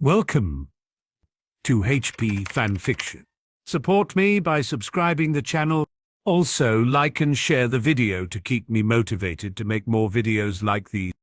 Welcome to HP FanFiction. Support me by subscribing the channel. Also, like and share the video to keep me motivated to make more videos like these.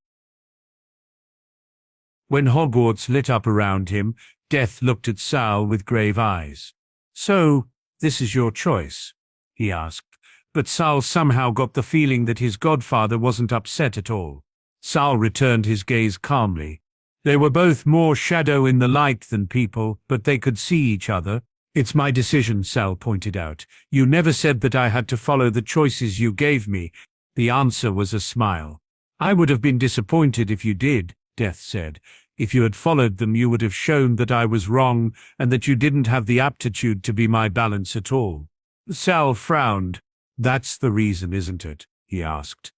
When Hogwarts lit up around him, Death looked at Sal with grave eyes. "So, this is your choice?" he asked, but Sal somehow got the feeling that his godfather wasn't upset at all. Sal returned his gaze calmly. They were both more shadow in the light than people, but they could see each other. "It's my decision," Sal pointed out. "You never said that I had to follow the choices you gave me." The answer was a smile. "I would have been disappointed if you did," Death said. "If you had followed them, you would have shown that I was wrong and that you didn't have the aptitude to be my balance at all." Sal frowned. "That's the reason, isn't it?" he asked.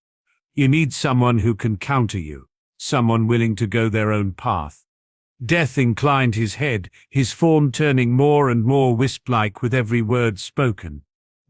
"You need someone who can counter you, someone willing to go their own path." Death inclined his head, his form turning more and more wisp-like with every word spoken.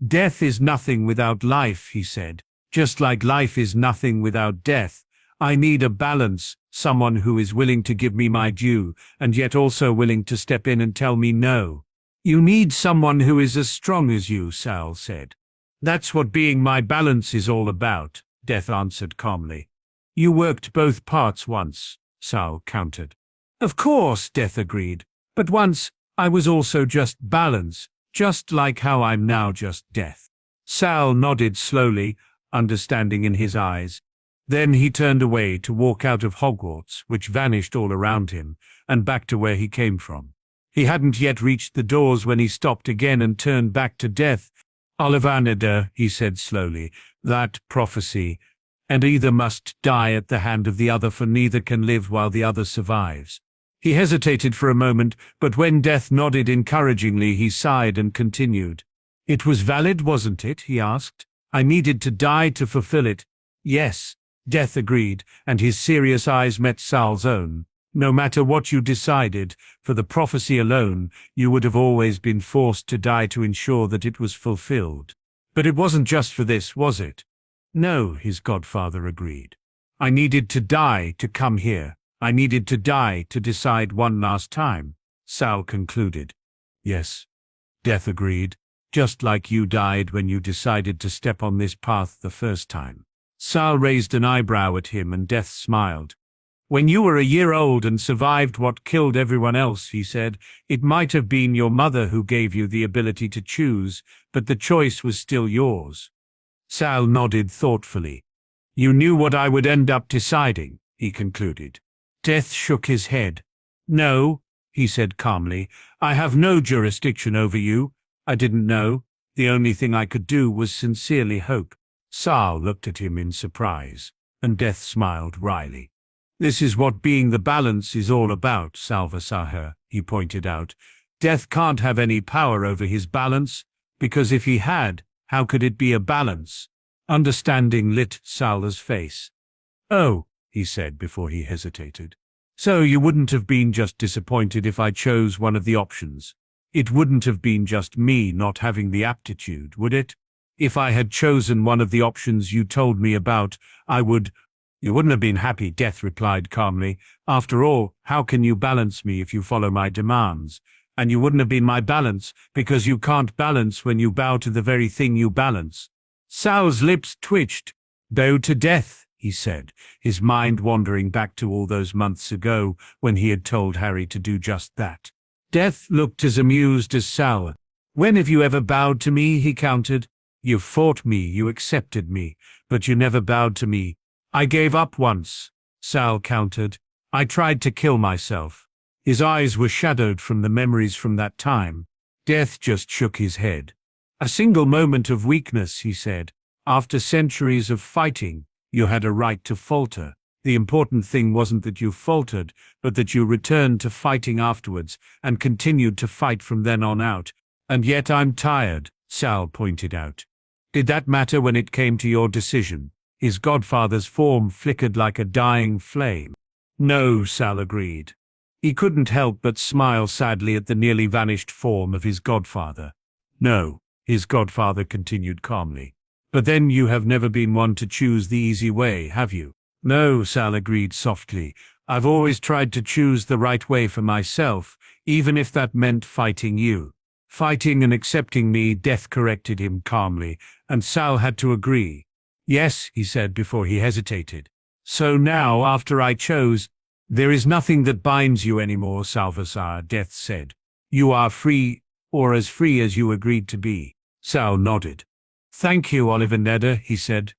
"Death is nothing without life," he said. "Just like life is nothing without death. I need a balance, someone who is willing to give me my due, and yet also willing to step in and tell me no." "You need someone who is as strong as you," Sal said. "That's what being my balance is all about," Death answered calmly. "You worked both parts once," Sal countered. "Of course," Death agreed. "But once, I was also just balance, just like how I'm now just death." Sal nodded slowly, understanding in his eyes. Then he turned away to walk out of Hogwarts, which vanished all around him, and back to where he came from. He hadn't yet reached the doors when he stopped again and turned back to Death. "Ollivander," he said slowly, "that prophecy, and either must die at the hand of the other, for neither can live while the other survives." He hesitated for a moment, but when Death nodded encouragingly, he sighed and continued. "It was valid, wasn't it?" he asked. "I needed to die to fulfill it." "Yes," Death agreed, and his serious eyes met Sal's own. "No matter what you decided, for the prophecy alone, you would have always been forced to die to ensure that it was fulfilled. But it wasn't just for this, was it?" "No," his godfather agreed. "I needed to die to come here. I needed to die to decide one last time," Sal concluded. "Yes," Death agreed, "just like you died when you decided to step on this path the first time." Sal raised an eyebrow at him and Death smiled. "When you were a year old and survived what killed everyone else," he said, "it might have been your mother who gave you the ability to choose, but the choice was still yours." Sal nodded thoughtfully. "You knew what I would end up deciding," he concluded. Death shook his head. "No," he said calmly, "I have no jurisdiction over you. I didn't know. The only thing I could do was sincerely hope." Sal looked at him in surprise, and Death smiled wryly. "This is what being the balance is all about, Salvasaher," he pointed out. "Death can't have any power over his balance, because if he had, how could it be a balance?" Understanding lit Sal's face. "Oh," he said before he hesitated. "So you wouldn't have been just disappointed if I chose one of the options. It wouldn't have been just me not having the aptitude, would it? If I had chosen one of the options you told me about, I would—" "You wouldn't have been happy," Death replied calmly. "After all, how can you balance me if you follow my demands? And you wouldn't have been my balance, because you can't balance when you bow to the very thing you balance." Sal's lips twitched. "Bow to death," he said, his mind wandering back to all those months ago when he had told Harry to do just that. Death looked as amused as Sal. "When have you ever bowed to me?" he countered. "You fought me, you accepted me, but you never bowed to me." "I gave up once," Sal countered. "I tried to kill myself." His eyes were shadowed from the memories from that time. Death just shook his head. "A single moment of weakness," he said. "After centuries of fighting, you had a right to falter. The important thing wasn't that you faltered, but that you returned to fighting afterwards and continued to fight from then on out. And yet I'm tired," Sal pointed out. "Did that matter when it came to your decision?" His godfather's form flickered like a dying flame. "No," Sal agreed. He couldn't help but smile sadly at the nearly vanished form of his godfather. "No," his godfather continued calmly. "But then you have never been one to choose the easy way, have you?" "No," Sal agreed softly. I've always tried to choose the right way for myself, even if that meant fighting you. Fighting and accepting me, Death corrected him calmly, and Sal had to agree. Yes, he said before he hesitated. So now, after I chose, there is nothing that binds you anymore, Salvasar, Death said. You are free, or as free as you agreed to be. Sal nodded. Thank you, Oliver Nedder, he said.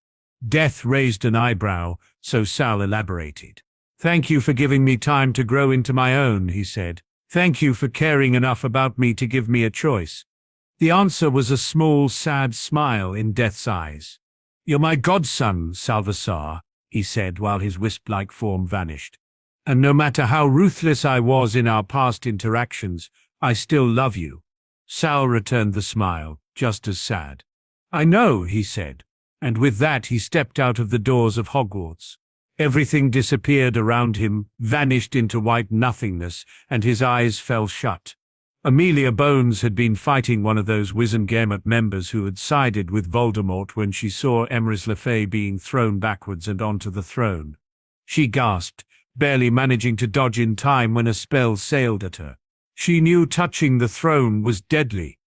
Death raised an eyebrow, so Sal elaborated. Thank you for giving me time to grow into my own, he said. Thank you for caring enough about me to give me a choice. The answer was a small, sad smile in Death's eyes. You're my godson, Salvasar, he said while his wisp-like form vanished. And no matter how ruthless I was in our past interactions, I still love you. Sal returned the smile, just as sad. I know, he said, and with that he stepped out of the doors of Hogwarts. Everything disappeared around him, vanished into white nothingness, and his eyes fell shut. Amelia Bones had been fighting one of those Wizengamot members who had sided with Voldemort when she saw Emrys Lefay being thrown backwards and onto the throne. She gasped, barely managing to dodge in time when a spell sailed at her. She knew touching the throne was deadly.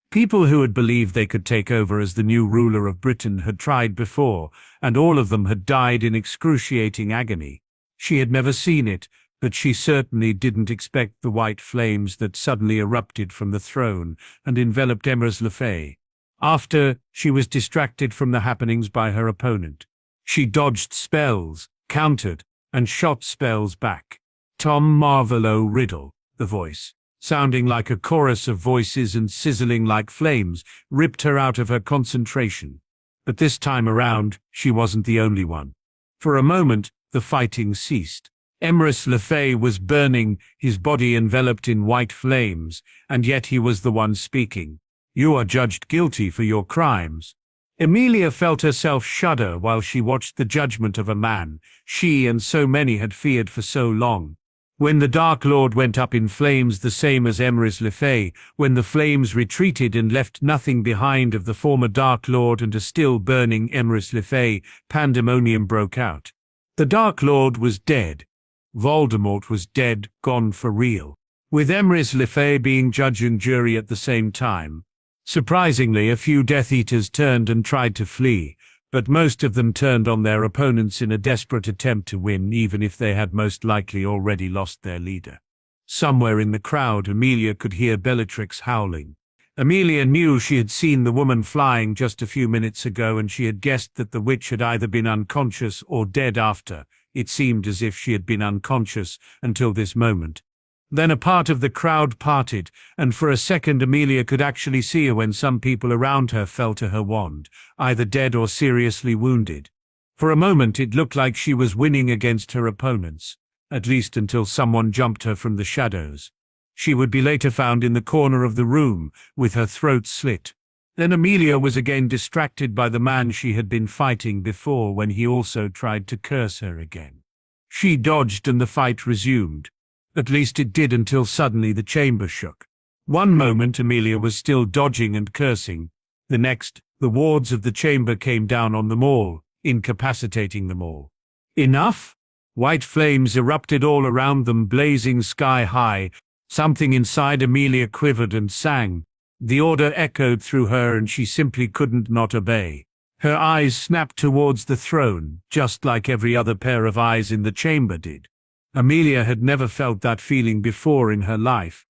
People who had believed they could take over as the new ruler of Britain had tried before, and all of them had died in excruciating agony. She had never seen it, but she certainly didn't expect the white flames that suddenly erupted from the throne and enveloped Emrys Lefay. After, she was distracted from the happenings by her opponent. She dodged spells, countered, and shot spells back. Tom Marvolo Riddle, the voice, sounding like a chorus of voices and sizzling like flames, ripped her out of her concentration. But this time around, she wasn't the only one. For a moment, the fighting ceased. Emrys Lefay was burning, his body enveloped in white flames, and yet he was the one speaking. You are judged guilty for your crimes. Amelia felt herself shudder while she watched the judgment of a man she and so many had feared for so long. When the Dark Lord went up in flames the same as Emrys Lefay, when the flames retreated and left nothing behind of the former Dark Lord and a still burning Emrys Lefay, pandemonium broke out. The Dark Lord was dead. Voldemort was dead, gone for real. With Emrys Lefay being judge and jury at the same time. Surprisingly, a few Death Eaters turned and tried to flee, but most of them turned on their opponents in a desperate attempt to win, even if they had most likely already lost their leader. Somewhere in the crowd, Amelia could hear Bellatrix howling. Amelia knew she had seen the woman flying just a few minutes ago, and she had guessed that the witch had either been unconscious or dead after. It seemed as if she had been unconscious until this moment. Then a part of the crowd parted, and for a second Amelia could actually see her when some people around her fell to her wand, either dead or seriously wounded. For a moment it looked like she was winning against her opponents, at least until someone jumped her from the shadows. She would be later found in the corner of the room, with her throat slit. Then Amelia was again distracted by the man she had been fighting before when he also tried to curse her again. She dodged and the fight resumed. At least it did until suddenly the chamber shook. One moment Amelia was still dodging and cursing. The next, the wards of the chamber came down on them all, incapacitating them all. Enough? White flames erupted all around them, blazing sky high. Something inside Amelia quivered and sang. The order echoed through her and she simply couldn't not obey. Her eyes snapped towards the throne, just like every other pair of eyes in the chamber did. Amelia had never felt that feeling before in her life,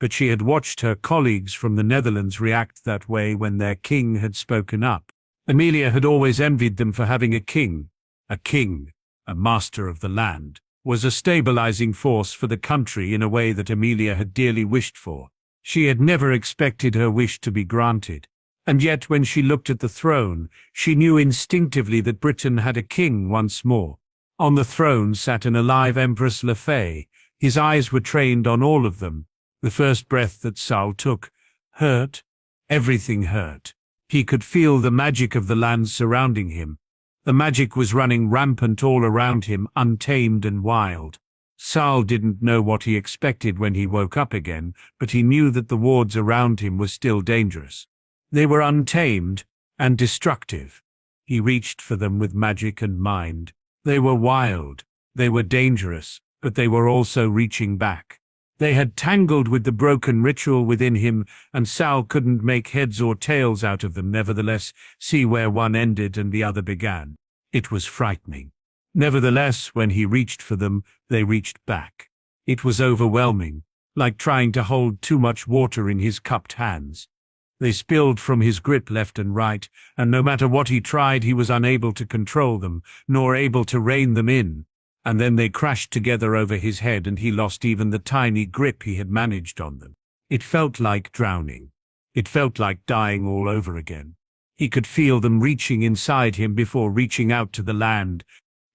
but she had watched her colleagues from the Netherlands react that way when their king had spoken up. Amelia had always envied them for having a king. A king, a master of the land, was a stabilizing force for the country in a way that Amelia had dearly wished for. She had never expected her wish to be granted. And yet when she looked at the throne, she knew instinctively that Britain had a king once more. On the throne sat an alive Empress Lefay. His eyes were trained on all of them. The first breath that Sal took hurt. Everything hurt. He could feel the magic of the land surrounding him. The magic was running rampant all around him, untamed and wild. Sal didn't know what he expected when he woke up again, but he knew that the wards around him were still dangerous. They were untamed and destructive. He reached for them with magic and mind. They were wild, they were dangerous, but they were also reaching back. They had tangled with the broken ritual within him, and Sal couldn't make heads or tails out of them, nevertheless see where one ended and the other began. It was frightening. Nevertheless, when he reached for them, they reached back. It was overwhelming, like trying to hold too much water in his cupped hands. They spilled from his grip left and right, and no matter what he tried, he was unable to control them, nor able to rein them in. And then they crashed together over his head, and he lost even the tiny grip he had managed on them. It felt like drowning. It felt like dying all over again. He could feel them reaching inside him before reaching out to the land.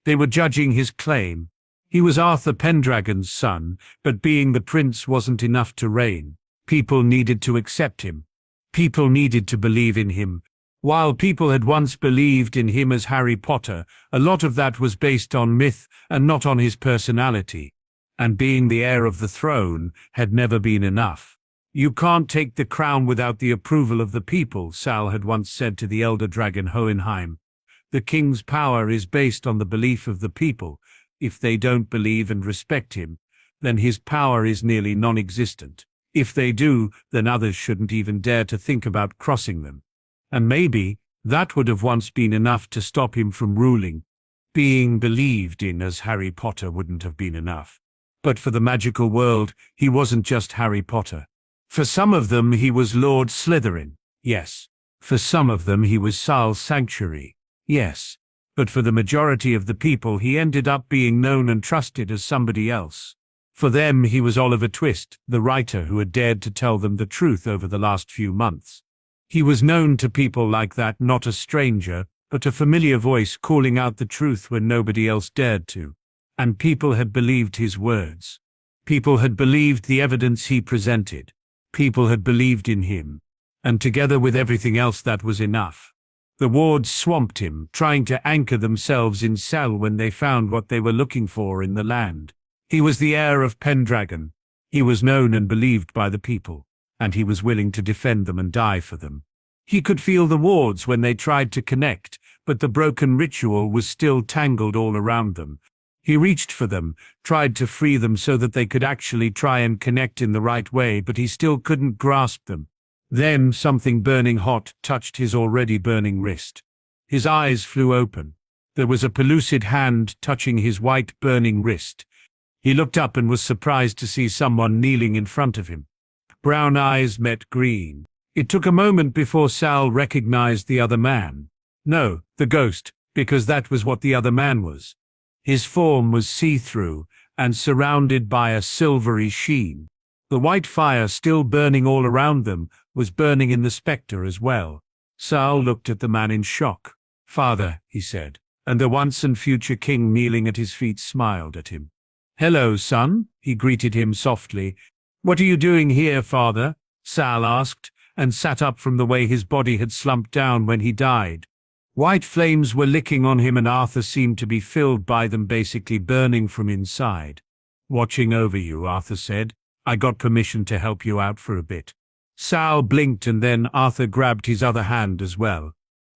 They were judging his claim. He was Arthur Pendragon's son, but being the prince wasn't enough to reign. People needed to accept him. People needed to believe in him. While people had once believed in him as Harry Potter, a lot of that was based on myth and not on his personality. And being the heir of the throne had never been enough. "You can't take the crown without the approval of the people," Sal had once said to the elder dragon Hohenheim. "The king's power is based on the belief of the people. If they don't believe and respect him, then his power is nearly non-existent. If they do, then others shouldn't even dare to think about crossing them." And maybe that would have once been enough to stop him from ruling. Being believed in as Harry Potter wouldn't have been enough. But for the magical world, he wasn't just Harry Potter. For some of them, he was Lord Slytherin. Yes. For some of them, he was Sal's sanctuary. Yes. But for the majority of the people, he ended up being known and trusted as somebody else. For them, he was Oliver Twist, the writer who had dared to tell them the truth over the last few months. He was known to people like that, not a stranger, but a familiar voice calling out the truth when nobody else dared to. And people had believed his words. People had believed the evidence he presented. People had believed in him. And together with everything else, that was enough. The wards swamped him, trying to anchor themselves in Sal when they found what they were looking for in the land. He was the heir of Pendragon. He was known and believed by the people, and he was willing to defend them and die for them. He could feel the wards when they tried to connect, but the broken ritual was still tangled all around them. He reached for them, tried to free them so that they could actually try and connect in the right way, but he still couldn't grasp them. Then something burning hot touched his already burning wrist. His eyes flew open. There was a pellucid hand touching his white burning wrist. He looked up and was surprised to see someone kneeling in front of him. Brown eyes met green. It took a moment before Sal recognized the other man. No, the ghost, because that was what the other man was. His form was see-through and surrounded by a silvery sheen. The white fire, still burning all around them, was burning in the spectre as well. Sal looked at the man in shock. "Father," he said, and the once and future king kneeling at his feet smiled at him. "Hello, son," he greeted him softly. "What are you doing here, father?" Sal asked, and sat up from the way his body had slumped down when he died. White flames were licking on him, and Arthur seemed to be filled by them, basically burning from inside. "Watching over you," Arthur said. "I got permission to help you out for a bit." Sal blinked, and then Arthur grabbed his other hand as well.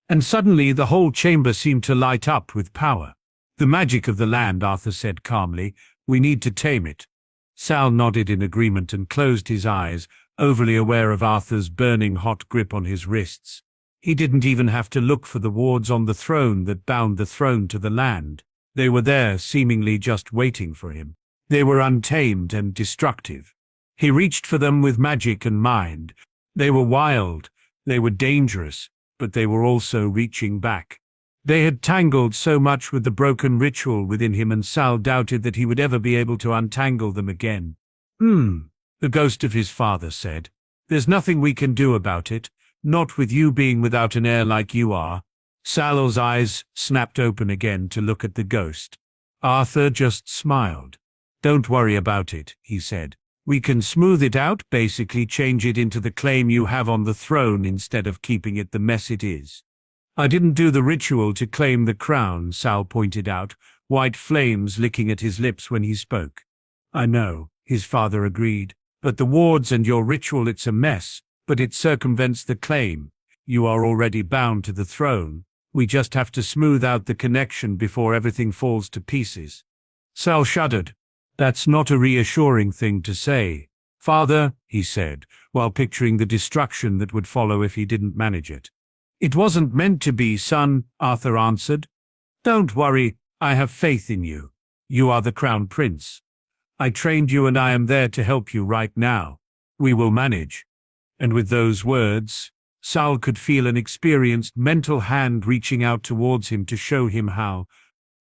And suddenly the whole chamber seemed to light up with power. "The magic of the land," Arthur said calmly. "We need to tame it." Sal nodded in agreement and closed his eyes, overly aware of Arthur's burning hot grip on his wrists. He didn't even have to look for the wards on the throne that bound the throne to the land. They were there, seemingly just waiting for him. They were untamed and destructive. He reached for them with magic and mind. They were wild, they were dangerous, but they were also reaching back. They had tangled so much with the broken ritual within him, and Sal doubted that he would ever be able to untangle them again. The ghost of his father said. "There's nothing we can do about it, not with you being without an heir like you are." Sal's eyes snapped open again to look at the ghost. Arthur just smiled. "Don't worry about it," he said. "We can smooth it out, basically change it into the claim you have on the throne instead of keeping it the mess it is." "I didn't do the ritual to claim the crown," Sal pointed out, white flames licking at his lips when he spoke. "I know," his father agreed. "But the wards and your ritual, it's a mess, but it circumvents the claim. You are already bound to the throne. We just have to smooth out the connection before everything falls to pieces." Sal shuddered. That's not a reassuring thing to say. Father, he said, while picturing the destruction that would follow if he didn't manage it. It wasn't meant to be, son, Arthur answered. Don't worry, I have faith in you. You are the Crown Prince. I trained you and I am there to help you right now. We will manage. And with those words, Sal could feel an experienced mental hand reaching out towards him to show him how.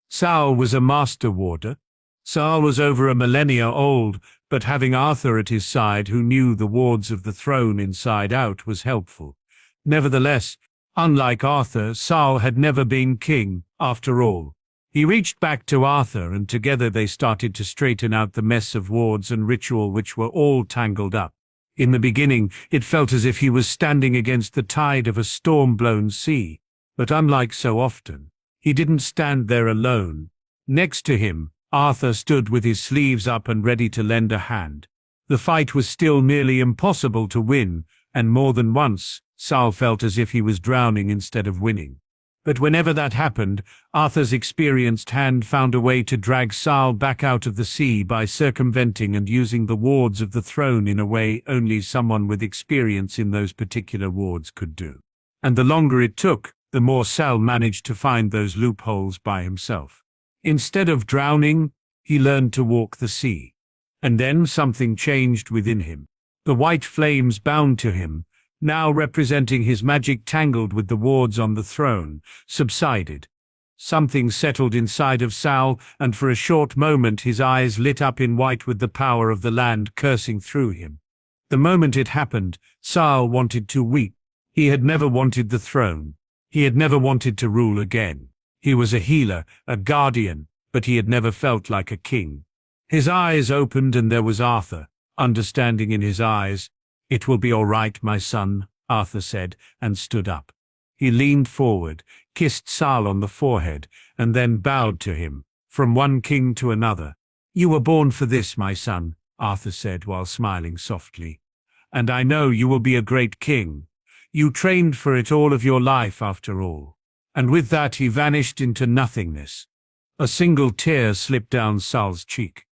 Sal was a master warder. Sal was over a millennia old, but having Arthur at his side who knew the wards of the throne inside out was helpful. Nevertheless, unlike Arthur, Sal had never been king, after all. He reached back to Arthur and together they started to straighten out the mess of wards and ritual which were all tangled up. In the beginning, it felt as if he was standing against the tide of a storm-blown sea. But unlike so often, he didn't stand there alone. Next to him, Arthur stood with his sleeves up and ready to lend a hand. The fight was still nearly impossible to win, and more than once, Sal felt as if he was drowning instead of winning. But whenever that happened, Arthur's experienced hand found a way to drag Sal back out of the sea by circumventing and using the wards of the throne in a way only someone with experience in those particular wards could do. And the longer it took, the more Sal managed to find those loopholes by himself. Instead of drowning, he learned to walk the sea. And then something changed within him. The white flames bound to him, now representing his magic tangled with the wards on the throne, subsided. Something settled inside of Sal, and for a short moment his eyes lit up in white with the power of the land coursing through him. The moment it happened, Sal wanted to weep. He had never wanted the throne. He had never wanted to rule again. He was a healer, a guardian, but he had never felt like a king. His eyes opened and there was Arthur, understanding in his eyes. It will be all right, my son, Arthur said, and stood up. He leaned forward, kissed Sal on the forehead, and then bowed to him, from one king to another. You were born for this, my son, Arthur said while smiling softly. And I know you will be a great king. You trained for it all of your life, after all. And with that he vanished into nothingness. A single tear slipped down Sal's cheek.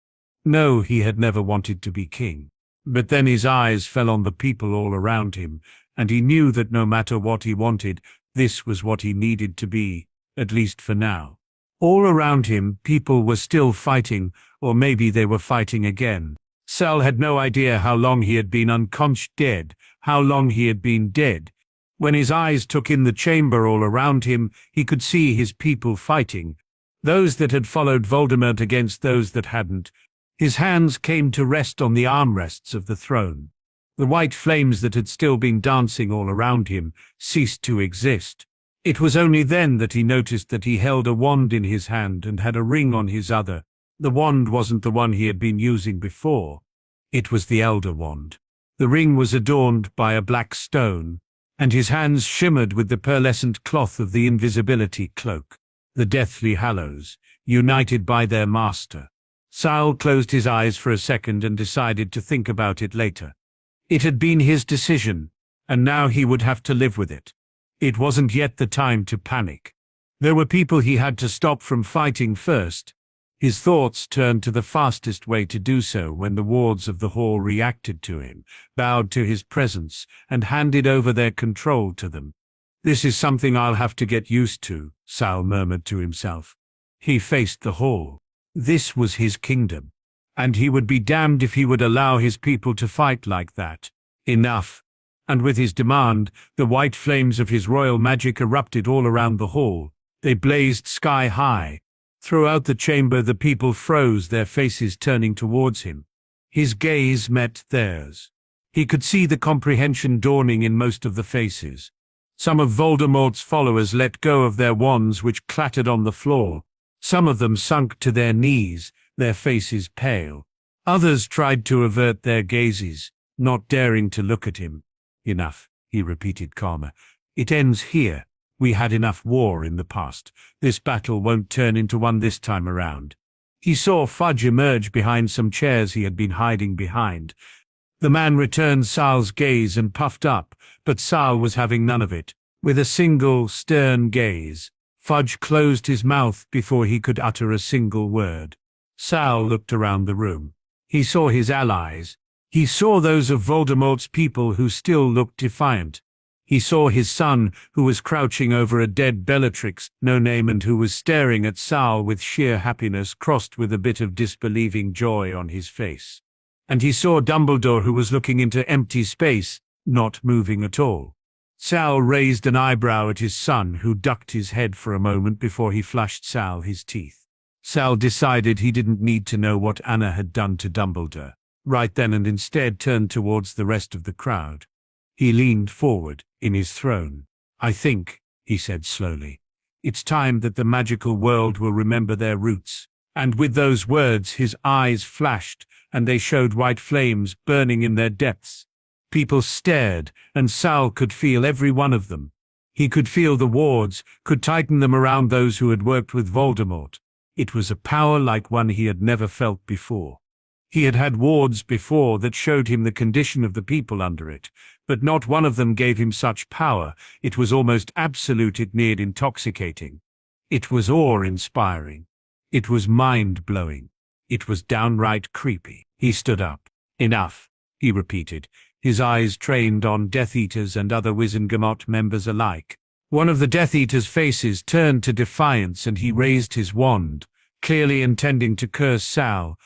No, he had never wanted to be king. But then his eyes fell on the people all around him, and he knew that no matter what he wanted, this was what he needed to be, at least for now. All around him, people were still fighting, or maybe they were fighting again. Sal had no idea how long he had been unconscious dead, how long he had been dead. When his eyes took in the chamber all around him, he could see his people fighting, those that had followed Voldemort against those that hadn't. His hands came to rest on the armrests of the throne. The white flames that had still been dancing all around him ceased to exist. It was only then that he noticed that he held a wand in his hand and had a ring on his other. The wand wasn't the one he had been using before. It was the Elder Wand. The ring was adorned by a black stone, and his hands shimmered with the pearlescent cloth of the invisibility cloak. The Deathly Hallows, united by their master. Sal closed his eyes for a second and decided to think about it later. It had been his decision, and now he would have to live with it. It wasn't yet the time to panic. There were people he had to stop from fighting first. His thoughts turned to the fastest way to do so when the wards of the hall reacted to him, bowed to his presence, and handed over their control to them. This is something I'll have to get used to, Sal murmured to himself. He faced the hall. This was his kingdom, and he would be damned if he would allow his people to fight like that. Enough. And with his demand, the white flames of his royal magic erupted all around the hall. They blazed sky high. Throughout the chamber the people froze, their faces turning towards him. His gaze met theirs. He could see the comprehension dawning in most of the faces. Some of Voldemort's followers let go of their wands, which clattered on the floor. Some of them sunk to their knees, their faces pale. Others tried to avert their gazes, not daring to look at him. Enough, he repeated calmer. It ends here. We had enough war in the past. This battle won't turn into one this time around. He saw Fudge emerge behind some chairs he had been hiding behind. The man returned Sal's gaze and puffed up, but Sal was having none of it. With a single, stern gaze, Fudge closed his mouth before he could utter a single word. Sal looked around the room. He saw his allies. He saw those of Voldemort's people who still looked defiant. He saw his son, who was crouching over a dead Bellatrix, no name, and who was staring at Sal with sheer happiness crossed with a bit of disbelieving joy on his face. And he saw Dumbledore, who was looking into empty space, not moving at all. Sal raised an eyebrow at his son, who ducked his head for a moment before he flashed Sal his teeth. Sal decided he didn't need to know what Anna had done to Dumbledore right then, and instead turned towards the rest of the crowd. He leaned forward in his throne. "I think," he said slowly, "it's time that the magical world will remember their roots." And with those words his eyes flashed, and they showed white flames burning in their depths. People stared, and Sal could feel every one of them. He could feel the wards, could tighten them around those who had worked with Voldemort. It was a power like one he had never felt before. He had had wards before that showed him the condition of the people under it, but not one of them gave him such power. It was almost absolute, it neared intoxicating. It was awe-inspiring. It was mind-blowing. It was downright creepy. He stood up. "Enough," he repeated, his eyes trained on Death Eaters and other Wizengamot members alike. One of the Death Eaters' faces turned to defiance, and he raised his wand, clearly intending to curse Sal.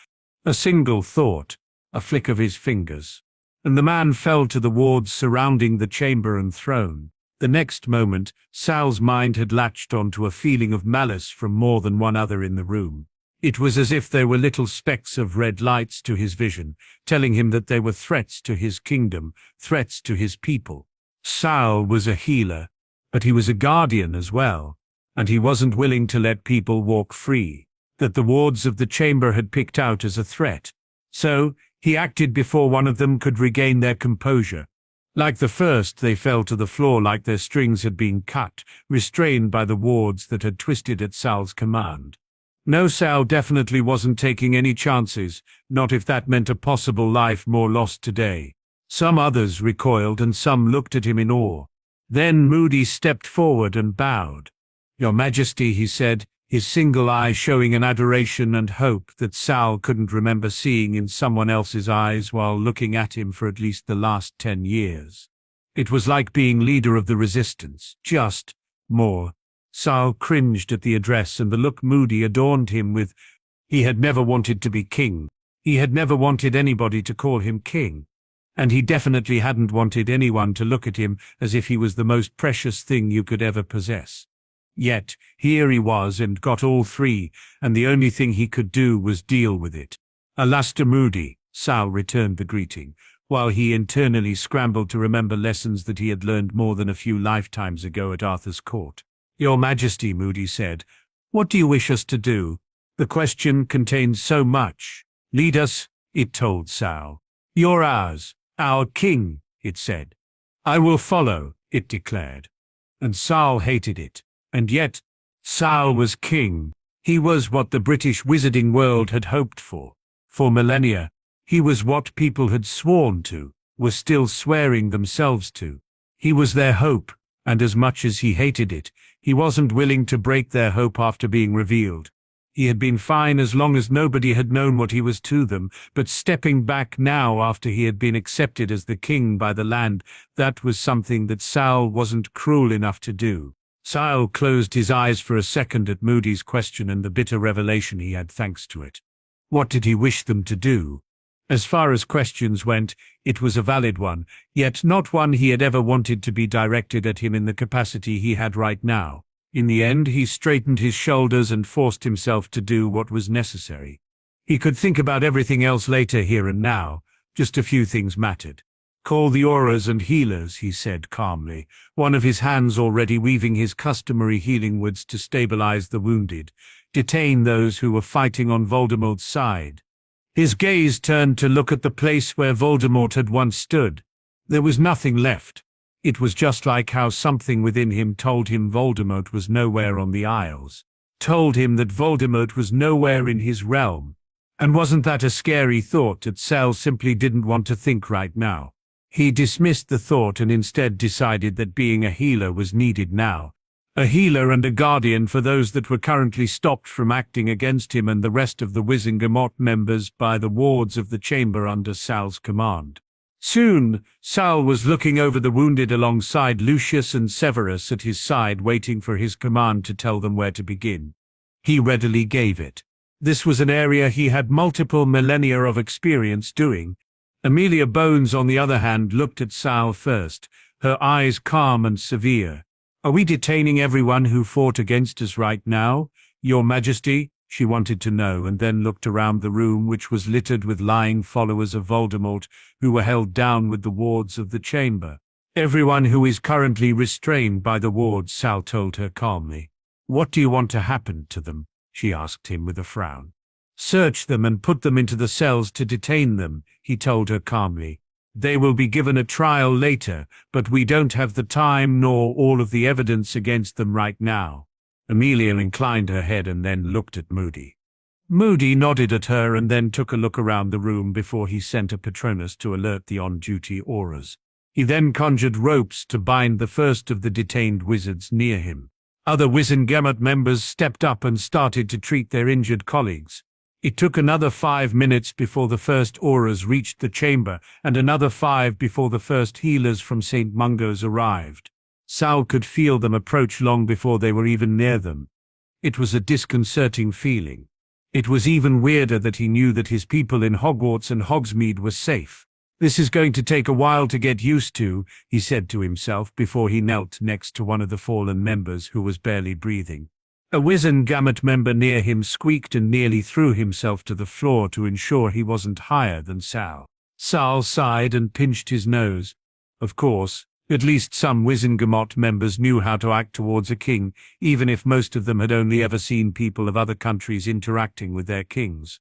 A single thought, a flick of his fingers, and the man fell to the wards surrounding the chamber and throne. The next moment, Sal's mind had latched onto a feeling of malice from more than one other in the room. It was as if there were little specks of red lights to his vision, telling him that they were threats to his kingdom, threats to his people. Sal was a healer, but he was a guardian as well, and he wasn't willing to let people walk free that the wards of the chamber had picked out as a threat. So he acted before one of them could regain their composure. Like the first, they fell to the floor like their strings had been cut, restrained by the wards that had twisted at Sal's command. No, Sal definitely wasn't taking any chances, not if that meant a possible life more lost today. Some others recoiled, and some looked at him in awe. Then Moody stepped forward and bowed. "Your Majesty," he said, his single eye showing an adoration and hope that Sal couldn't remember seeing in someone else's eyes while looking at him for at least the last 10 years. It was like being leader of the resistance, just more. Sal cringed at the address, and the look Moody adorned him with. He had never wanted to be king. He had never wanted anybody to call him king. And he definitely hadn't wanted anyone to look at him as if he was the most precious thing you could ever possess. Yet, here he was and got all three, and the only thing he could do was deal with it. "Alastair Moody," Sal returned the greeting, while he internally scrambled to remember lessons that he had learned more than a few lifetimes ago at Arthur's court. "Your Majesty," Moody said, "what do you wish us to do?" The question contained so much. "Lead us," it told Sal. "You're ours, our king," it said. "I will follow," it declared. And Sal hated it. And yet, Sal was king. He was what the British wizarding world had hoped for. For millennia, he was what people had sworn to, were still swearing themselves to. He was their hope, and as much as he hated it, he wasn't willing to break their hope after being revealed. He had been fine as long as nobody had known what he was to them, but stepping back now after he had been accepted as the king by the land, that was something that Sal wasn't cruel enough to do. Sal closed his eyes for a second at Moody's question and the bitter revelation he had thanks to it. What did he wish them to do? As far as questions went, it was a valid one, yet not one he had ever wanted to be directed at him in the capacity he had right now. In the end, he straightened his shoulders and forced himself to do what was necessary. He could think about everything else later, here and now. Just a few things mattered. "Call the auras and healers," he said calmly, one of his hands already weaving his customary healing words to stabilize the wounded. "Detain those who were fighting on Voldemort's side." His gaze turned to look at the place where Voldemort had once stood. There was nothing left. It was just like how something within him told him Voldemort was nowhere on the Isles, told him that Voldemort was nowhere in his realm. And wasn't that a scary thought that Sal simply didn't want to think right now? He dismissed the thought and instead decided that being a healer was needed now. A healer and a guardian for those that were currently stopped from acting against him and the rest of the Wizengamot members by the wards of the chamber under Sal's command. Soon, Sal was looking over the wounded alongside Lucius and Severus at his side, waiting for his command to tell them where to begin. He readily gave it. This was an area he had multiple millennia of experience doing. Amelia Bones, on the other hand, looked at Sal first, her eyes calm and severe. "Are we detaining everyone who fought against us right now, Your Majesty?" she wanted to know, and then looked around the room, which was littered with lying followers of Voldemort who were held down with the wards of the chamber. "Everyone who is currently restrained by the wards," Sal told her calmly. "What do you want to happen to them?" she asked him with a frown. "Search them and put them into the cells to detain them," he told her calmly. "They will be given a trial later, but we don't have the time nor all of the evidence against them right now." Amelia inclined her head and then looked at Moody. Moody nodded at her and then took a look around the room before he sent a Patronus to alert the on-duty auras. He then conjured ropes to bind the first of the detained wizards near him. Other Wizengamot members stepped up and started to treat their injured colleagues. It took another 5 minutes before the first auras reached the chamber, and another 5 before the first healers from St. Mungo's arrived. Sal could feel them approach long before they were even near them. It was a disconcerting feeling. It was even weirder that he knew that his people in Hogwarts and Hogsmeade were safe. "This is going to take a while to get used to," he said to himself before he knelt next to one of the fallen members who was barely breathing. A Wizengamot member near him squeaked and nearly threw himself to the floor to ensure he wasn't higher than Sal. Sal sighed and pinched his nose. Of course, at least some Wizengamot members knew how to act towards a king, even if most of them had only ever seen people of other countries interacting with their kings.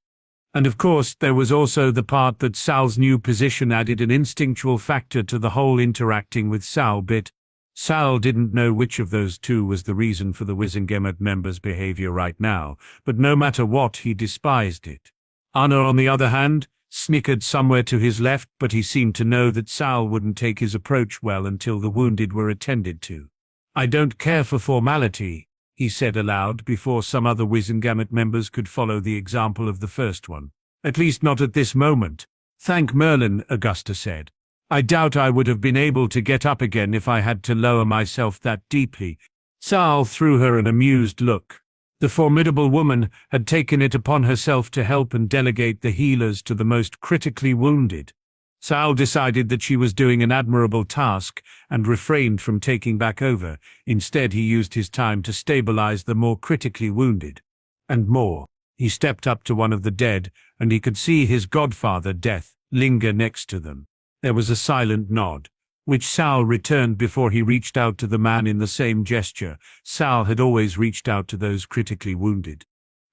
And of course, there was also the part that Sal's new position added an instinctual factor to the whole interacting with Sal bit. Sal didn't know which of those two was the reason for the Wizengamot members' behavior right now, but no matter what, he despised it. Anna, on the other hand, snickered somewhere to his left, but he seemed to know that Sal wouldn't take his approach well until the wounded were attended to. "I don't care for formality," he said aloud before some other Wizengamot members could follow the example of the first one. "At least not at this moment." "Thank Merlin," Augusta said. "I doubt I would have been able to get up again if I had to lower myself that deeply." Sal threw her an amused look. The formidable woman had taken it upon herself to help and delegate the healers to the most critically wounded. Sal decided that she was doing an admirable task and refrained from taking back over. Instead, he used his time to stabilize the more critically wounded. And more. He stepped up to one of the dead, and he could see his godfather, Death, linger next to them. There was a silent nod, which Sal returned before he reached out to the man in the same gesture. Sal had always reached out to those critically wounded.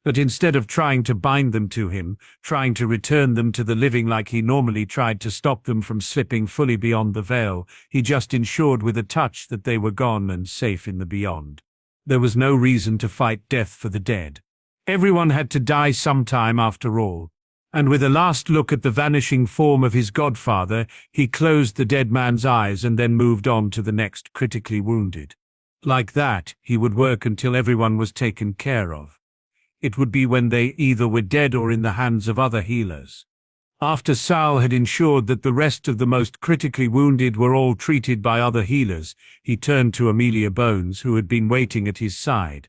But instead of trying to bind them to him, trying to return them to the living like he normally tried to stop them from slipping fully beyond the veil, he just ensured with a touch that they were gone and safe in the beyond. There was no reason to fight death for the dead. Everyone had to die sometime after all. And with a last look at the vanishing form of his godfather, he closed the dead man's eyes and then moved on to the next critically wounded. Like that, he would work until everyone was taken care of. It would be when they either were dead or in the hands of other healers. After Sal had ensured that the rest of the most critically wounded were all treated by other healers, he turned to Amelia Bones, who had been waiting at his side.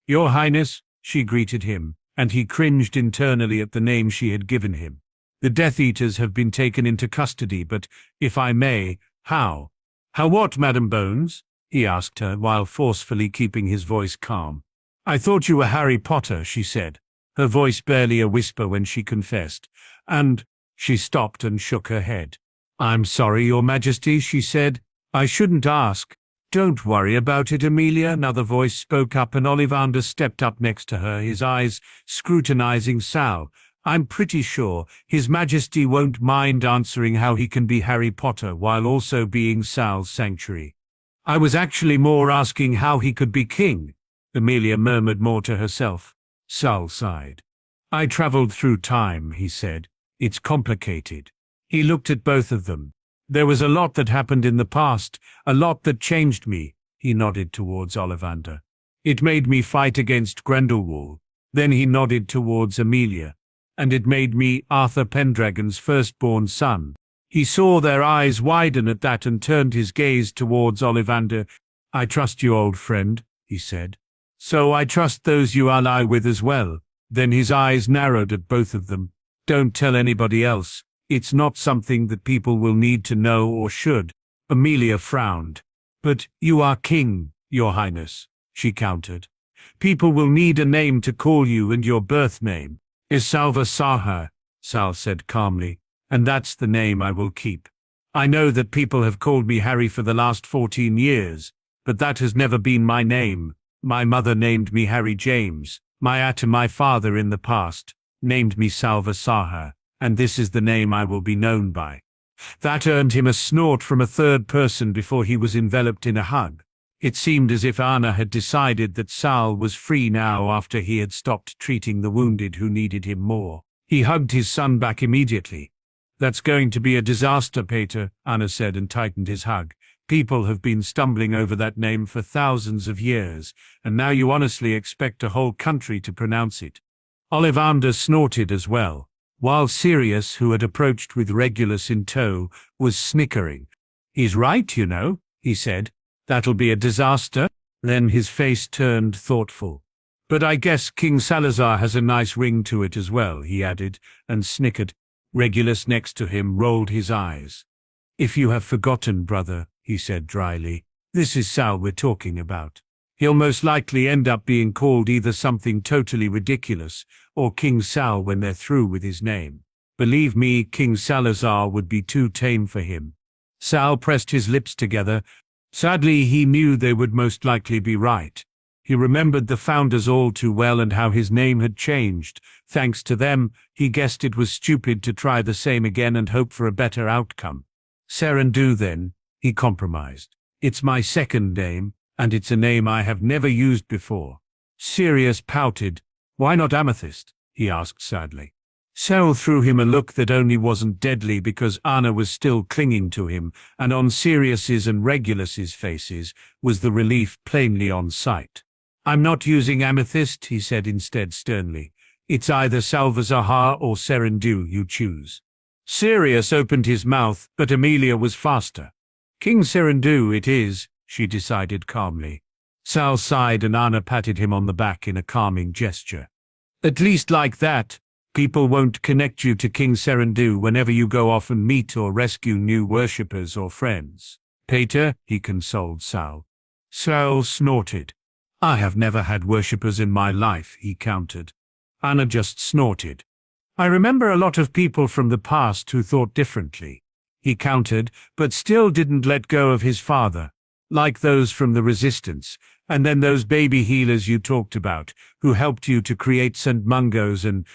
"Your Highness," she greeted him, and he cringed internally at the name she had given him. "The Death Eaters have been taken into custody, but, if I may, how?" "How what, Madam Bones?" he asked her, while forcefully keeping his voice calm. "I thought you were Harry Potter," she said, her voice barely a whisper when she confessed. "And—" she stopped and shook her head. "I'm sorry, Your Majesty," she said. "I shouldn't ask." "Don't worry about it, Amelia," another voice spoke up, and Ollivander stepped up next to her, his eyes scrutinizing Sal. "I'm pretty sure His Majesty won't mind answering how he can be Harry Potter while also being Sal's sanctuary." "I was actually more asking how he could be king," Amelia murmured more to herself. Sal sighed. "I traveled through time," he said. "It's complicated." He looked at both of them. "There was a lot that happened in the past, a lot that changed me," He nodded towards Ollivander. It made me fight against Grindelwald. Then he nodded towards Amelia. And it made me Arthur Pendragon's firstborn son. He saw their eyes widen at that and turned his gaze towards Ollivander. I trust you, old friend, he said. So I trust those you ally with as well. Then his eyes narrowed at both of them. Don't tell anybody else. It's not something that people will need to know or should. Amelia frowned. But you are king, your highness, she countered. People will need a name to call you, and your birth name is Salva-Saha, Sal said calmly, and that's the name I will keep. I know that people have called me Harry for the last 14 years, but that has never been my name. My mother named me Harry James. My father in the past named me Salva-Saha, and this is the name I will be known by. That earned him a snort from a third person before he was enveloped in a hug. It seemed as if Anna had decided that Sal was free now after he had stopped treating the wounded who needed him more. He hugged his son back immediately. That's going to be a disaster, Peter, Anna said and tightened his hug. People have been stumbling over that name for thousands of years, and now you honestly expect a whole country to pronounce it. Ollivander snorted as well, while Sirius, who had approached with Regulus in tow, was snickering. He's right, you know, he said. That'll be a disaster. Then his face turned thoughtful. But I guess King Salazar has a nice ring to it as well, he added, and snickered. Regulus next to him rolled his eyes. If you have forgotten, brother, he said dryly, this is Sal we're talking about. He'll most likely end up being called either something totally ridiculous or King Sal when they're through with his name. Believe me, King Salazar would be too tame for him. Sal pressed his lips together. Sadly, he knew they would most likely be right. He remembered the founders all too well and how his name had changed. Thanks to them, he guessed it was stupid to try the same again and hope for a better outcome. Serendu then, he compromised. It's my second name, and it's a name I have never used before. Sirius pouted. Why not Amethyst? He asked sadly. Sal threw him a look that only wasn't deadly because Anna was still clinging to him, and on Sirius's and Regulus's faces was the relief plainly on sight. I'm not using Amethyst, he said instead sternly. It's either Salva-Saha or Serendu, you choose. Sirius opened his mouth, but Amelia was faster. King Serendu it is, she decided calmly. Sal sighed and Anna patted him on the back in a calming gesture. At least like that, people won't connect you to King Serendu whenever you go off and meet or rescue new worshippers or friends. Peter, he consoled Sal. Sal snorted. I have never had worshippers in my life, he countered. Anna just snorted. I remember a lot of people from the past who thought differently, he countered, but still didn't let go of his father. Like those from the Resistance, and then those baby healers you talked about, who helped you to create St. Mungo's and—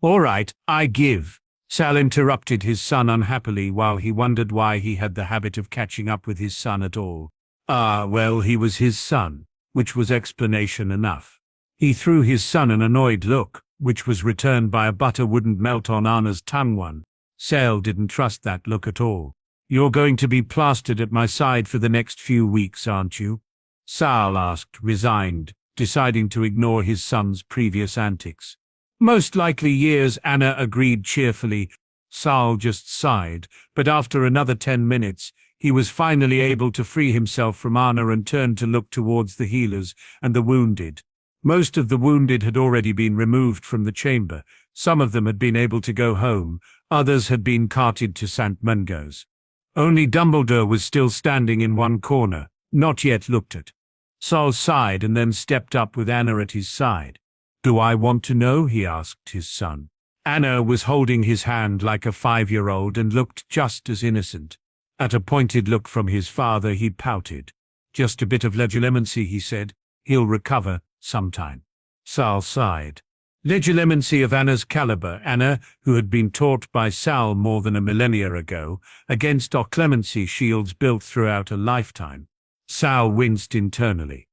All right, I give. Sal interrupted his son unhappily while he wondered why he had the habit of catching up with his son at all. Ah, well, he was his son, which was explanation enough. He threw his son an annoyed look, which was returned by a butter wouldn't melt on Anna's tongue one. Sal didn't trust that look at all. You're going to be plastered at my side for the next few weeks, aren't you? Sal asked, resigned, deciding to ignore his son's previous antics. Most likely years, Anna agreed cheerfully. Sal just sighed, but after another 10 minutes, he was finally able to free himself from Anna and turned to look towards the healers and the wounded. Most of the wounded had already been removed from the chamber. Some of them had been able to go home. Others had been carted to St. Mungo's. Only Dumbledore was still standing in one corner, not yet looked at. Sal sighed and then stepped up with Anna at his side. Do I want to know? He asked his son. Anna was holding his hand like a 5-year-old and looked just as innocent. At a pointed look from his father, he pouted. Just a bit of legilimency, he said. He'll recover sometime. Sal sighed. Legilimency of Anna's caliber, Anna, who had been taught by Sal more than a millennia ago, against occlemency shields built throughout a lifetime. Sal winced internally.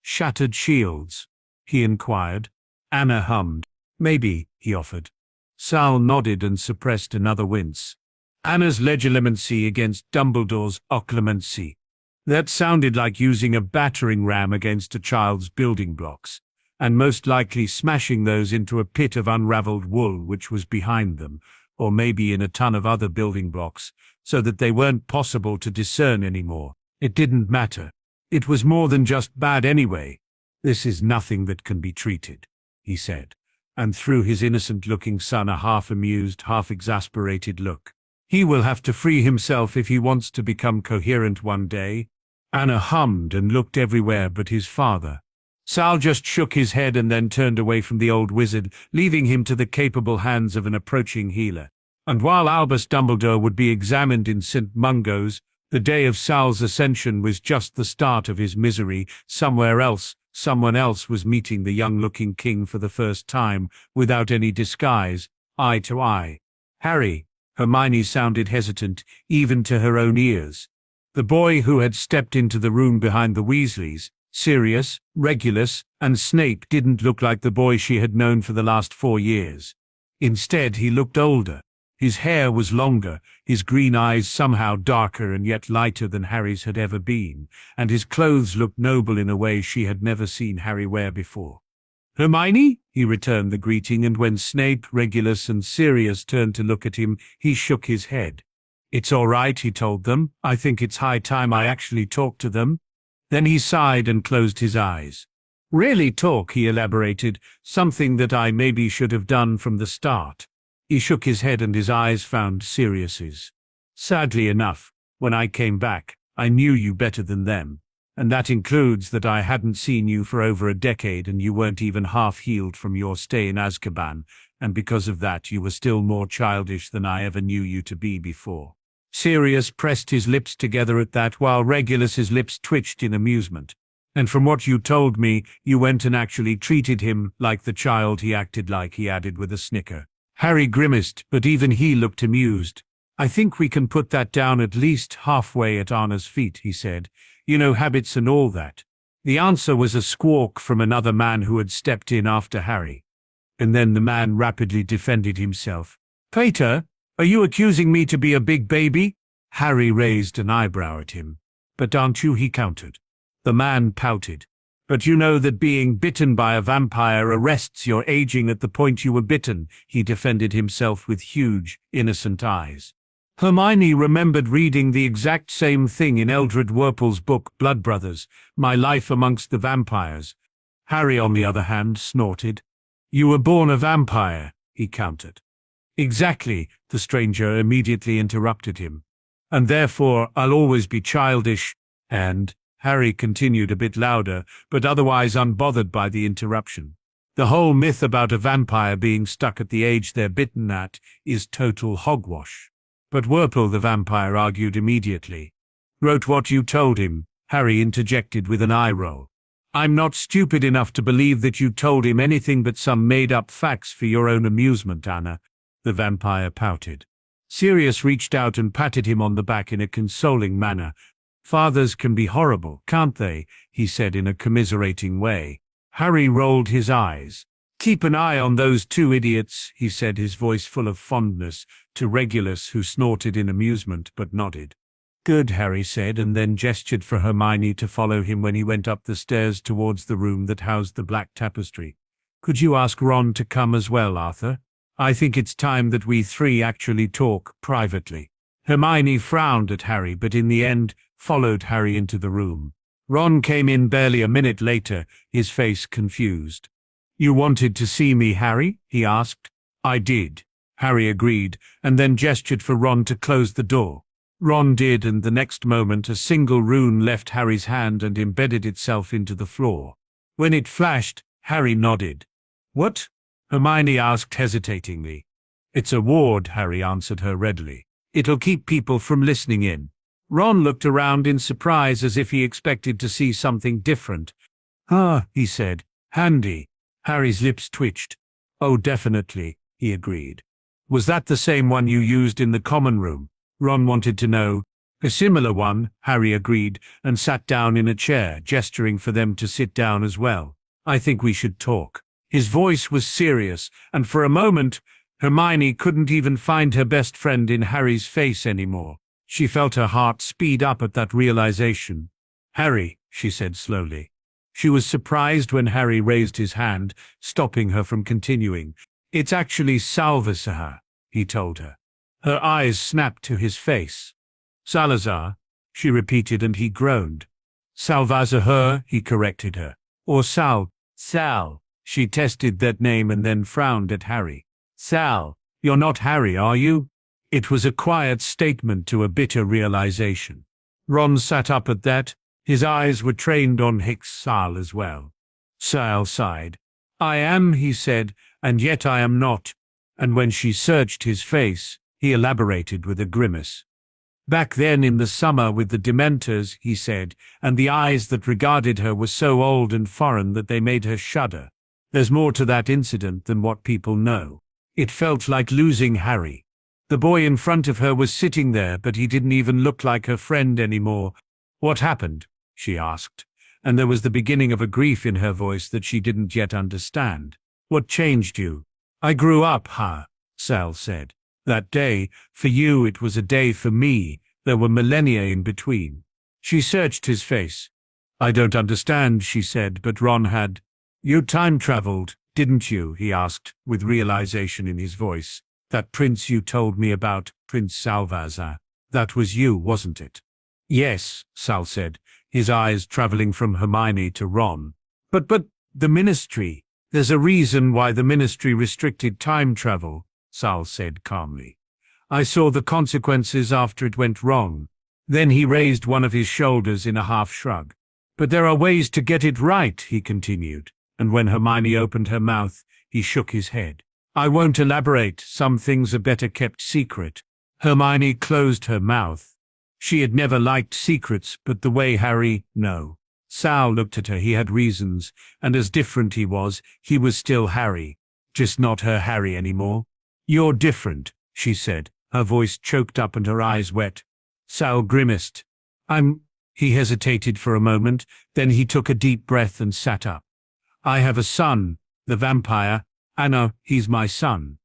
Shattered shields? He inquired. Anna hummed. Maybe, he offered. Sal nodded and suppressed another wince. Anna's legilimency against Dumbledore's occlemency. That sounded like using a battering ram against a child's building blocks, and most likely smashing those into a pit of unraveled wool which was behind them, or maybe in a ton of other building blocks, so that they weren't possible to discern anymore. It didn't matter. It was more than just bad anyway. This is nothing that can be treated, he said, and threw his innocent-looking son a half-amused, half-exasperated look. He will have to free himself if he wants to become coherent one day. Anna hummed and looked everywhere but his father. Sal just shook his head and then turned away from the old wizard, leaving him to the capable hands of an approaching healer. And while Albus Dumbledore would be examined in St. Mungo's, the day of Sal's ascension was just the start of his misery. Somewhere else, someone else was meeting the young-looking king for the first time, without any disguise, eye to eye. Harry. Hermione sounded hesitant, even to her own ears. The boy who had stepped into the room behind the Weasleys, Sirius, Regulus, and Snape didn't look like the boy she had known for the last 4 years. Instead, he looked older. His hair was longer, his green eyes somehow darker and yet lighter than Harry's had ever been, and his clothes looked noble in a way she had never seen Harry wear before. "Hermione?" He returned the greeting, and when Snape, Regulus, and Sirius turned to look at him, he shook his head. "It's all right," he told them. "I think it's high time I actually talked to them." Then he sighed and closed his eyes. "Really talk," he elaborated, "something that I maybe should have done from the start." He shook his head and his eyes found Sirius's. "Sadly enough, when I came back, I knew you better than them, and that includes that I hadn't seen you for over a decade and you weren't even half healed from your stay in Azkaban, and because of that you were still more childish than I ever knew you to be before." Sirius pressed his lips together at that, while Regulus's lips twitched in amusement. "And from what you told me, you went and actually treated him like the child he acted like," he added with a snicker. Harry grimaced, but even he looked amused. "I think we can put that down at least halfway at Anna's feet," he said. "You know, habits and all that." The answer was a squawk from another man who had stepped in after Harry. And then the man rapidly defended himself. "Pater, are you accusing me to be a big baby?" Harry raised an eyebrow at him. "But aren't you?" he countered. The man pouted. "But you know that being bitten by a vampire arrests your aging at the point you were bitten," he defended himself with huge, innocent eyes. Hermione remembered reading the exact same thing in Eldred Wurple's book Blood Brothers, My Life Amongst the Vampires. Harry, on the other hand, snorted. "You were born a vampire," he countered. "Exactly," the stranger immediately interrupted him. "And therefore I'll always be childish, and—" Harry continued a bit louder, but otherwise unbothered by the interruption. "The whole myth about a vampire being stuck at the age they're bitten at is total hogwash." But Wurple the vampire argued immediately. "Wrote what you told him," Harry interjected with an eye roll. "I'm not stupid enough to believe that you told him anything but some made-up facts for your own amusement, Anna," the vampire pouted. Sirius reached out and patted him on the back in a consoling manner. "Fathers can be horrible, can't they?" he said in a commiserating way. Harry rolled his eyes. "Keep an eye on those two idiots," he said, his voice full of fondness, to Regulus, who snorted in amusement but nodded. "Good," Harry said, and then gestured for Hermione to follow him when he went up the stairs towards the room that housed the black tapestry. "Could you ask Ron to come as well, Arthur? I think it's time that we three actually talk privately." Hermione frowned at Harry, but in the end followed Harry into the room. Ron came in barely a minute later, his face confused. "You wanted to see me, Harry?" he asked. "I did," Harry agreed, and then gestured for Ron to close the door. Ron did, and the next moment a single rune left Harry's hand and embedded itself into the floor. When it flashed, Harry nodded. "What?" Hermione asked hesitatingly. "It's a ward," Harry answered her readily. "It'll keep people from listening in." Ron looked around in surprise as if he expected to see something different. "Ah," he said. "Handy." Harry's lips twitched. "Oh, definitely," he agreed. "Was that the same one you used in the common room?" Ron wanted to know. "A similar one," Harry agreed, and sat down in a chair, gesturing for them to sit down as well. "I think we should talk." His voice was serious, and for a moment, Hermione couldn't even find her best friend in Harry's face anymore. She felt her heart speed up at that realization. Harry, she said slowly. She was surprised when Harry raised his hand, stopping her from continuing. It's actually Salvazar, he told her. Her eyes snapped to his face. Salazar, she repeated, and he groaned. Salvazar, he corrected her. Or Sal. She tested that name and then frowned at Harry. Sal, you're not Harry, are you? It was a quiet statement to a bitter realization. Ron sat up at that. His eyes were trained on Sal as well. Sal sighed. I am, he said, and yet I am not. And when she searched his face, he elaborated with a grimace. Back then in the summer with the Dementors, he said, and the eyes that regarded her were so old and foreign that they made her shudder. There's more to that incident than what people know. It felt like losing Harry. The boy in front of her was sitting there, but he didn't even look like her friend anymore. What happened? She asked, and there was the beginning of a grief in her voice that she didn't yet understand. What changed you? I grew up, Sal said. That day, for you it was a day for me. There were millennia in between. She searched his face. I don't understand, she said, but Ron had. You time-traveled, didn't you? He asked, with realization in his voice. That prince you told me about, Prince Salvazar, that was you, wasn't it? Yes, Sal said, his eyes traveling from Hermione to Ron. But the Ministry. There's a reason why the Ministry restricted time travel, Sal said calmly. I saw the consequences after it went wrong. Then he raised one of his shoulders in a half shrug. But there are ways to get it right, he continued, and when Hermione opened her mouth, he shook his head. I won't elaborate, some things are better kept secret. Hermione closed her mouth. She had never liked secrets, but the way Harry, no. Sal looked at her, he had reasons, and as different he was still Harry, just not her Harry anymore. You're different, she said, her voice choked up and her eyes wet. Sal grimaced. He hesitated for a moment, then he took a deep breath and sat up. I have a son, the vampire. Anna, he's my son.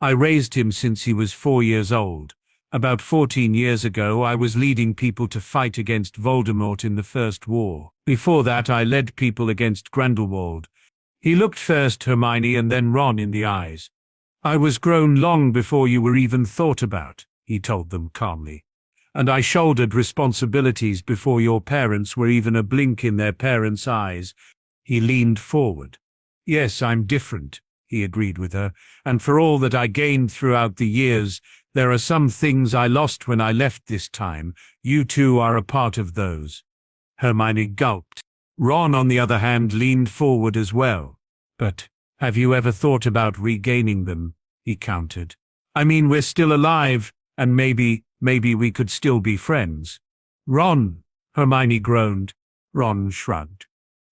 I raised him since he was 4 years old. About 14 years ago, I was leading people to fight against Voldemort in the First War. Before that, I led people against Grindelwald. He looked first Hermione and then Ron in the eyes. I was grown long before you were even thought about, he told them calmly. And I shouldered responsibilities before your parents were even a blink in their parents' eyes. He leaned forward. Yes, I'm different, he agreed with her, and for all that I gained throughout the years, there are some things I lost when I left this time. You two are a part of those. Hermione gulped. Ron, on the other hand, leaned forward as well. But have you ever thought about regaining them? He countered. I mean, we're still alive, and maybe we could still be friends. Ron, Hermione groaned. Ron shrugged.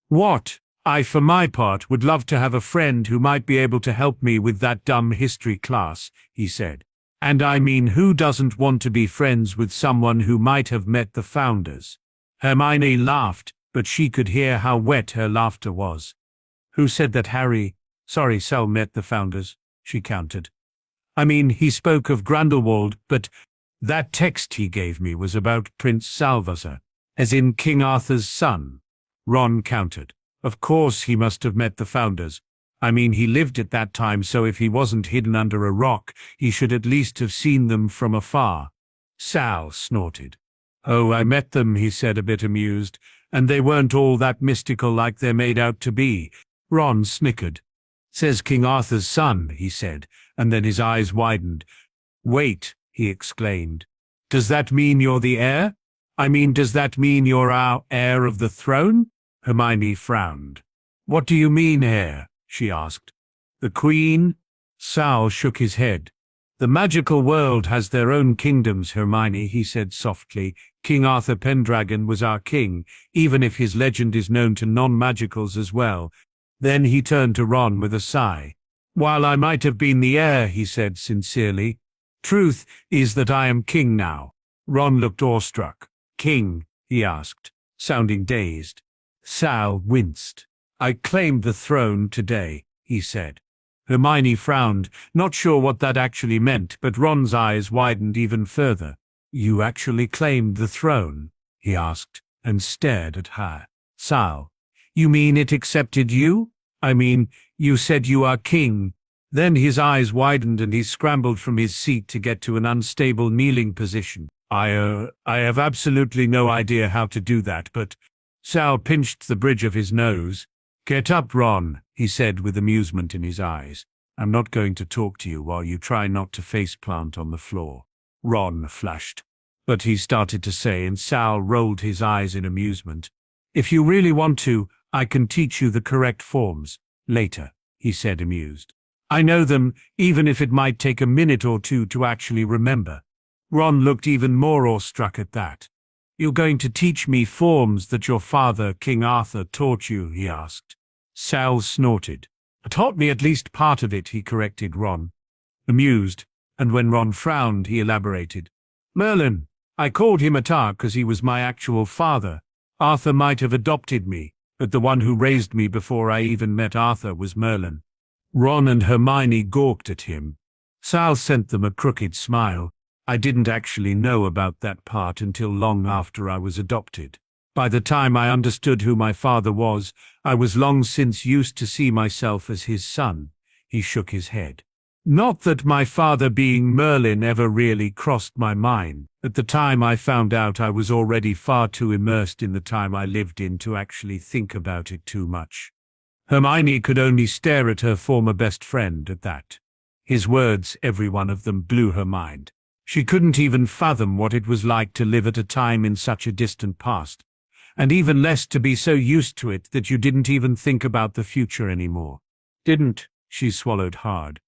What? I, for my part, would love to have a friend who might be able to help me with that dumb history class, he said. And I mean, who doesn't want to be friends with someone who might have met the founders? Hermione laughed, but she could hear how wet her laughter was. Who said that Sal met the founders, she countered. I mean, he spoke of Grindelwald, but that text he gave me was about Prince Salvazar, as in King Arthur's son. Ron countered. Of course he must have met the founders. I mean, he lived at that time, so if he wasn't hidden under a rock, he should at least have seen them from afar. Sal snorted. Oh, I met them, he said, a bit amused, and they weren't all that mystical like they're made out to be. Ron snickered. Says King Arthur's son, he said, and then his eyes widened. Wait, he exclaimed. Does that mean you're the heir? I mean, does that mean you're our heir of the throne? Hermione frowned. What do you mean, heir? She asked. The Queen? Sal shook his head. The magical world has their own kingdoms, Hermione, he said softly. King Arthur Pendragon was our king, even if his legend is known to non-magicals as well. Then he turned to Ron with a sigh. While I might have been the heir, he said sincerely, truth is that I am king now. Ron looked awestruck. King? He asked, sounding dazed. Sal winced. I claimed the throne today, he said. Hermione frowned, not sure what that actually meant, but Ron's eyes widened even further. You actually claimed the throne? He asked, and stared at her. Sal, you mean it accepted you? I mean, you said you are king. Then his eyes widened and he scrambled from his seat to get to an unstable kneeling position. I have absolutely no idea how to do that, but Sal pinched the bridge of his nose. Get up, Ron, he said with amusement in his eyes. I'm not going to talk to you while you try not to faceplant on the floor. Ron flushed. But he started to say, and Sal rolled his eyes in amusement. If you really want to, I can teach you the correct forms. Later, he said, amused. I know them, even if it might take a minute or two to actually remember. Ron looked even more awestruck at that. You're going to teach me forms that your father, King Arthur, taught you, he asked. Sal snorted. Taught me at least part of it, he corrected Ron. Amused, and when Ron frowned, he elaborated. Merlin, I called him Atar because he was my actual father. Arthur might have adopted me, but the one who raised me before I even met Arthur was Merlin. Ron and Hermione gawked at him. Sal sent them a crooked smile. I didn't actually know about that part until long after I was adopted. By the time I understood who my father was, I was long since used to see myself as his son. He shook his head. Not that my father being Merlin ever really crossed my mind. At the time I found out I was already far too immersed in the time I lived in to actually think about it too much. Hermione could only stare at her former best friend at that. His words, every one of them, blew her mind. She couldn't even fathom what it was like to live at a time in such a distant past, and even less to be so used to it that you didn't even think about the future anymore. Didn't, she swallowed hard.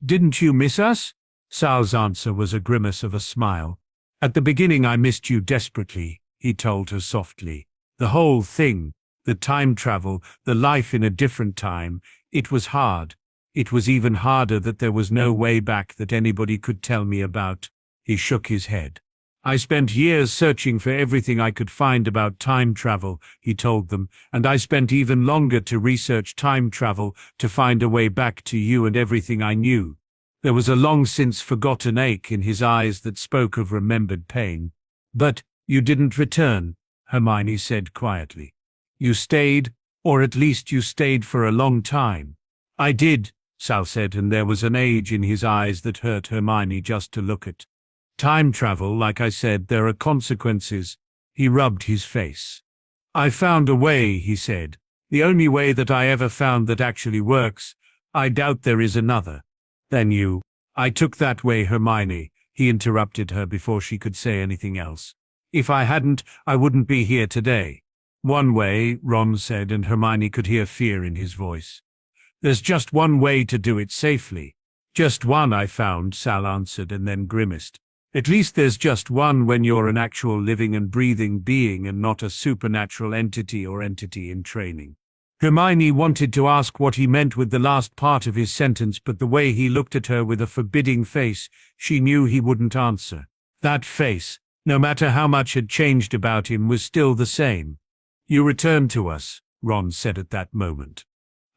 Didn't you miss us? Sal's answer was a grimace of a smile. At the beginning I missed you desperately, he told her softly. The whole thing, the time travel, the life in a different time, it was hard. It was even harder that there was no way back that anybody could tell me about. He shook his head. I spent years searching for everything I could find about time travel, he told them, and I spent even longer to research time travel to find a way back to you and everything I knew. There was a long-since-forgotten ache in his eyes that spoke of remembered pain. But you didn't return, Hermione said quietly. You stayed, or at least you stayed for a long time. I did, Sal said, and there was an age in his eyes that hurt Hermione just to look at. Time travel, like I said, there are consequences. He rubbed his face. I found a way, he said. The only way that I ever found that actually works. I doubt there is another. Then you. I took that way, Hermione, he interrupted her before she could say anything else. If I hadn't, I wouldn't be here today. One way, Ron said, and Hermione could hear fear in his voice. There's just one way to do it safely. Just one, I found, Sal answered, and then grimaced. At least there's just one when you're an actual living and breathing being and not a supernatural entity or entity in training. Hermione wanted to ask what he meant with the last part of his sentence, but the way he looked at her with a forbidding face, she knew he wouldn't answer. That face, no matter how much had changed about him, was still the same. You returned to us, Ron said at that moment.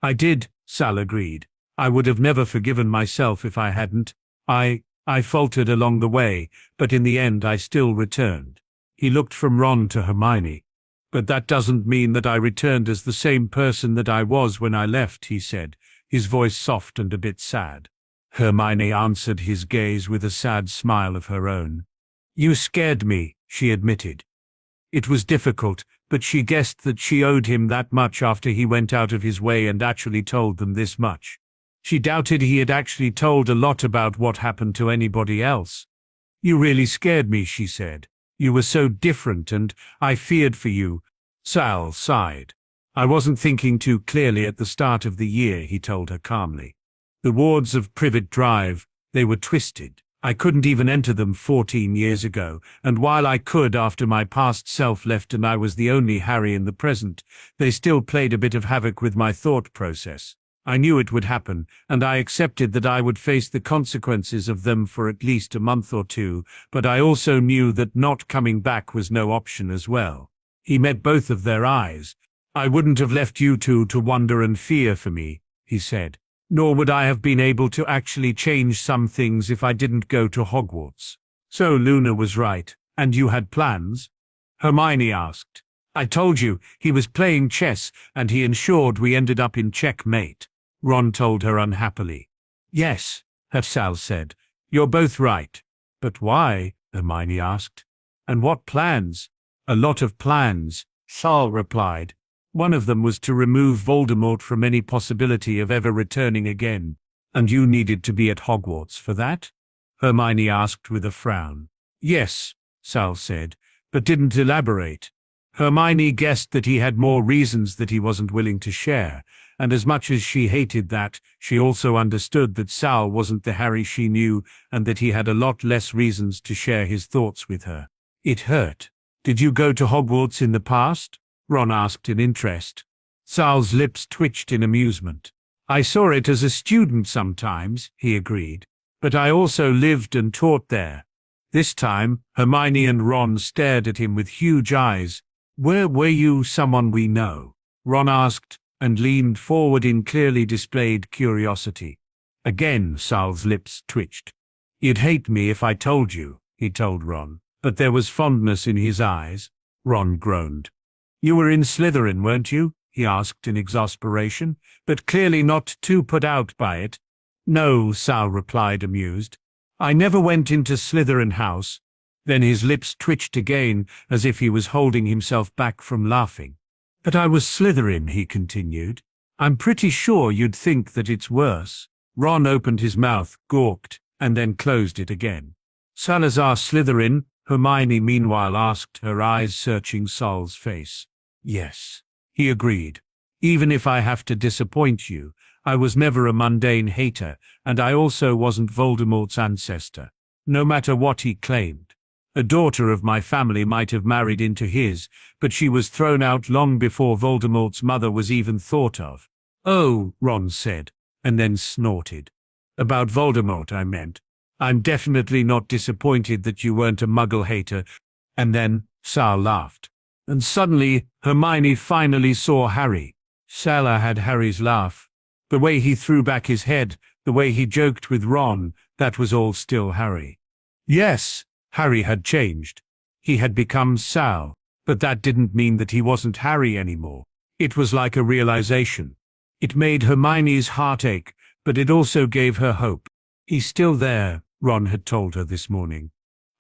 I did, Sal agreed. I would have never forgiven myself if I hadn't. I faltered along the way, but in the end I still returned. He looked from Ron to Hermione. But that doesn't mean that I returned as the same person that I was when I left, he said, his voice soft and a bit sad. Hermione answered his gaze with a sad smile of her own. You scared me, she admitted. It was difficult, but she guessed that she owed him that much after he went out of his way and actually told them this much. She doubted he had actually told a lot about what happened to anybody else. You really scared me, she said. You were so different and I feared for you. Sal sighed. I wasn't thinking too clearly at the start of the year, he told her calmly. The wards of Privet Drive, they were twisted. I couldn't even enter them 14 years ago, and while I could after my past self left and I was the only Harry in the present, they still played a bit of havoc with my thought process. I knew it would happen, and I accepted that I would face the consequences of them for at least a month or two, but I also knew that not coming back was no option as well. He met both of their eyes. I wouldn't have left you two to wonder and fear for me, he said, nor would I have been able to actually change some things if I didn't go to Hogwarts. So Luna was right, and you had plans? Hermione asked. I told you, he was playing chess, and he ensured we ended up in checkmate, Ron told her unhappily. Yes, Sal said. You're both right. But why? Hermione asked. And what plans? A lot of plans, Sal replied. One of them was to remove Voldemort from any possibility of ever returning again. And you needed to be at Hogwarts for that? Hermione asked with a frown. Yes, Sal said, but didn't elaborate. Hermione guessed that he had more reasons that he wasn't willing to share, and as much as she hated that, she also understood that Sal wasn't the Harry she knew and that he had a lot less reasons to share his thoughts with her. It hurt. Did you go to Hogwarts in the past? Ron asked in interest. Sal's lips twitched in amusement. I saw it as a student sometimes, he agreed, but I also lived and taught there. This time, Hermione and Ron stared at him with huge eyes. Where were you someone we know? Ron asked, and leaned forward in clearly displayed curiosity. Again, Sal's lips twitched. You'd hate me if I told you, he told Ron, but there was fondness in his eyes. Ron groaned. You were in Slytherin, weren't you? He asked in exasperation, but clearly not too put out by it. No, Sal replied, amused. I never went into Slytherin House. Then his lips twitched again, as if he was holding himself back from laughing. But I was Slytherin, he continued. I'm pretty sure you'd think that it's worse. Ron opened his mouth, gawked, and then closed it again. Salazar Slytherin? Hermione meanwhile asked, her eyes searching Sal's face. Yes, he agreed. Even if I have to disappoint you, I was never a mundane hater, and I also wasn't Voldemort's ancestor, no matter what he claimed. A daughter of my family might have married into his, but she was thrown out long before Voldemort's mother was even thought of. Oh, Ron said, and then snorted. About Voldemort, I meant. I'm definitely not disappointed that you weren't a Muggle hater. And then Sal laughed. And suddenly, Hermione finally saw Harry. Sal had Harry's laugh. The way he threw back his head, the way he joked with Ron, that was all still Harry. Yes, Harry had changed. He had become Sal, but that didn't mean that he wasn't Harry anymore. It was like a realization. It made Hermione's heart ache, but it also gave her hope. He's still there, Ron had told her this morning.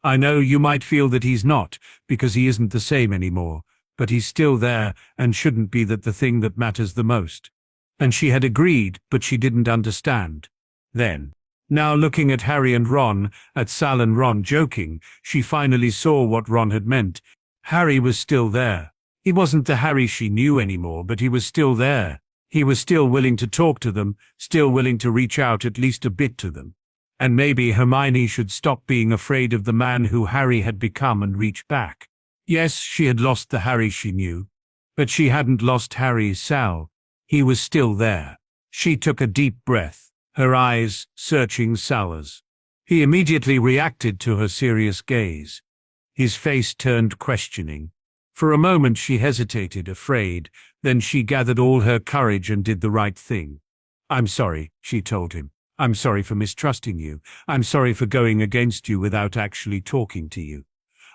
I know you might feel that he's not, because he isn't the same anymore, but he's still there and shouldn't be the thing that matters the most. And she had agreed, but she didn't understand. Then, now looking at Harry and Ron, at Sal and Ron joking, she finally saw what Ron had meant. Harry was still there. He wasn't the Harry she knew anymore, but he was still there. He was still willing to talk to them, still willing to reach out at least a bit to them. And maybe Hermione should stop being afraid of the man who Harry had become and reach back. Yes, she had lost the Harry she knew, but she hadn't lost Harry Sal. He was still there. She took a deep breath, her eyes searching Sal's. He immediately reacted to her serious gaze. His face turned questioning. For a moment she hesitated, afraid, then she gathered all her courage and did the right thing. I'm sorry, she told him. I'm sorry for mistrusting you. I'm sorry for going against you without actually talking to you.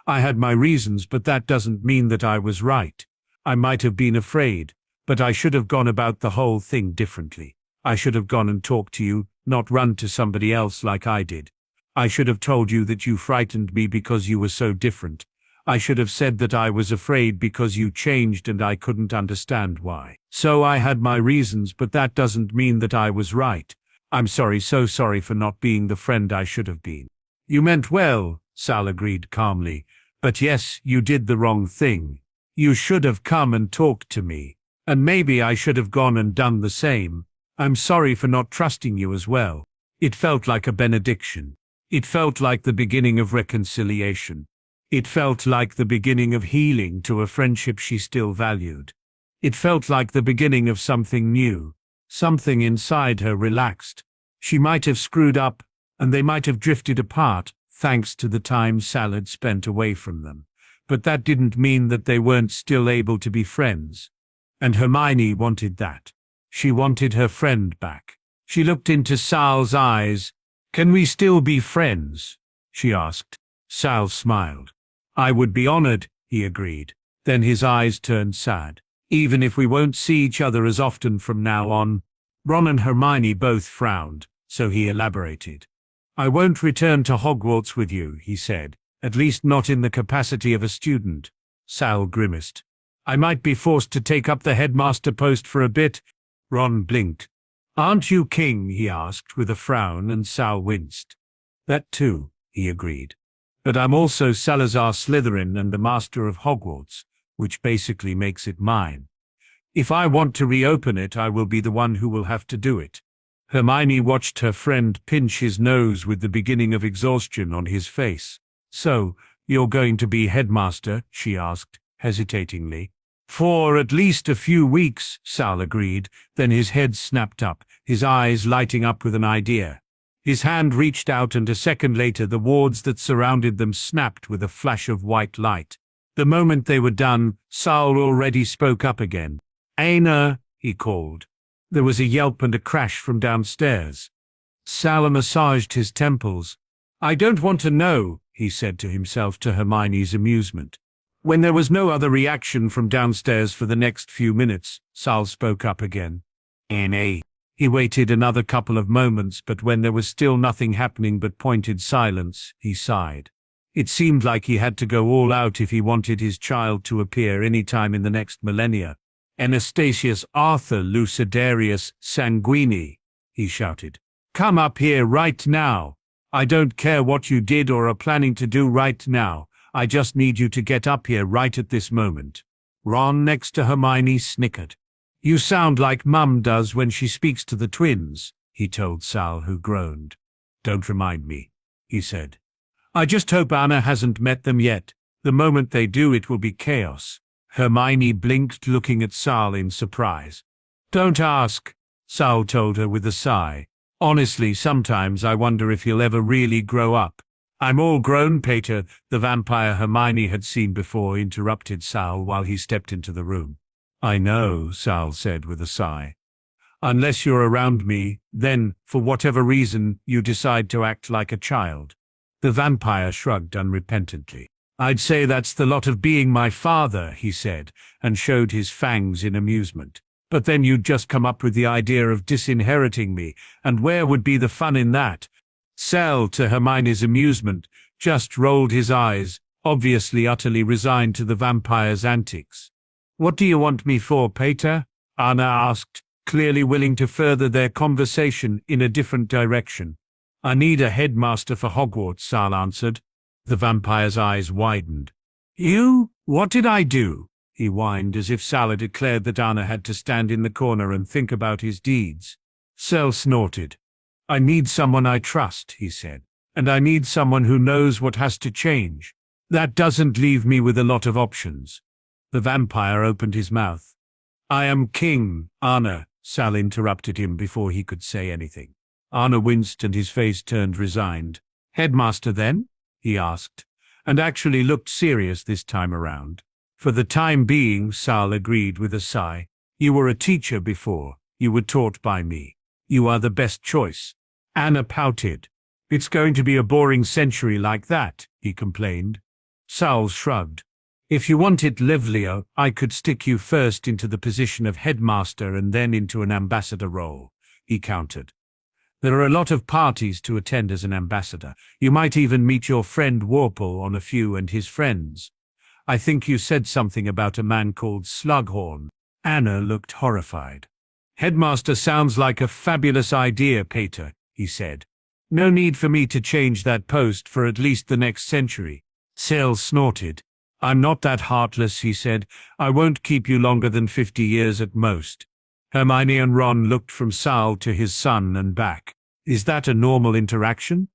I had my reasons, but that doesn't mean that I was right. I might have been afraid, but I should have gone about the whole thing differently. I should have gone and talked to you, not run to somebody else like I did. I should have told you that you frightened me because you were so different. I should have said that I was afraid because you changed and I couldn't understand why. So I had my reasons, but that doesn't mean that I was right. I'm sorry, so sorry for not being the friend I should have been. You meant well, Sal agreed calmly, but yes, you did the wrong thing. You should have come and talked to me, and maybe I should have gone and done the same. I'm sorry for not trusting you as well. It felt like a benediction. It felt like the beginning of reconciliation. It felt like the beginning of healing to a friendship she still valued. It felt like the beginning of something new. Something inside her relaxed. She might have screwed up, and they might have drifted apart, thanks to the time Sal had spent away from them. But that didn't mean that they weren't still able to be friends. And Hermione wanted that. She wanted her friend back. She looked into Sal's eyes. Can we still be friends? She asked. Sal smiled. I would be honored, he agreed. Then his eyes turned sad. Even if we won't see each other as often from now on. Ron and Hermione both frowned, so he elaborated. I won't return to Hogwarts with you, he said, at least not in the capacity of a student. Sal grimaced. I might be forced to take up the headmaster post for a bit. Ron blinked. Aren't you king? He asked with a frown, and Sal winced. That too, he agreed. But I'm also Salazar Slytherin and the master of Hogwarts, which basically makes it mine. If I want to reopen it, I will be the one who will have to do it. Hermione watched her friend pinch his nose with the beginning of exhaustion on his face. So, you're going to be headmaster? She asked, hesitatingly. For at least a few weeks, Sal agreed, then his head snapped up, his eyes lighting up with an idea. His hand reached out, and a second later the wards that surrounded them snapped with a flash of white light. The moment they were done, Sal already spoke up again. Aina, he called. There was a yelp and a crash from downstairs. Sal massaged his temples. I don't want to know, he said to himself to Hermione's amusement. When there was no other reaction from downstairs for the next few minutes, Sal spoke up again. N.A. He waited another couple of moments, but when there was still nothing happening but pointed silence, he sighed. It seemed like he had to go all out if he wanted his child to appear any time in the next millennia. Anastasius Arthur Lucidarius Sanguini, he shouted. Come up here right now. I don't care what you did or are planning to do right now. I just need you to get up here right at this moment. Ron next to Hermione snickered. You sound like Mum does when she speaks to the twins, he told Sal, who groaned. Don't remind me, he said. I just hope Anna hasn't met them yet. The moment they do, it will be chaos. Hermione blinked, looking at Sal in surprise. Don't ask, Sal told her with a sigh. Honestly, sometimes I wonder if he'll ever really grow up. I'm all grown, Pater, the vampire Hermione had seen before interrupted Sal while he stepped into the room. I know, Sal said with a sigh. Unless you're around me, then, for whatever reason, you decide to act like a child. The vampire shrugged unrepentantly. I'd say that's the lot of being my father, he said, and showed his fangs in amusement. But then you'd just come up with the idea of disinheriting me, and where would be the fun in that? Sal, to Hermione's amusement, just rolled his eyes, obviously utterly resigned to the vampire's antics. What do you want me for, Pater? Anna asked, clearly willing to further their conversation in a different direction. I need a headmaster for Hogwarts, Sal answered. The vampire's eyes widened. You? What did I do? He whined, as if Sal had declared that Anna had to stand in the corner and think about his deeds. Sal snorted. I need someone I trust, he said, and I need someone who knows what has to change. That doesn't leave me with a lot of options. The vampire opened his mouth. I am king, Anna, Sal interrupted him before he could say anything. Anna winced and his face turned resigned. Headmaster then? He asked, and actually looked serious this time around. For the time being, Sal agreed with a sigh. You were a teacher before. You were taught by me. You are the best choice. Anna pouted. It's going to be a boring century like that, he complained. Sal shrugged. If you want it livelier, I could stick you first into the position of headmaster and then into an ambassador role, he countered. There are a lot of parties to attend as an ambassador. You might even meet your friend Warple on a few and his friends. I think you said something about a man called Slughorn. Anna looked horrified. Headmaster sounds like a fabulous idea, Pater, he said. No need for me to change that post for at least the next century. Sal snorted. I'm not that heartless, he said. I won't keep you longer than 50 years at most. Hermione and Ron looked from Sal to his son and back. Is that a normal interaction?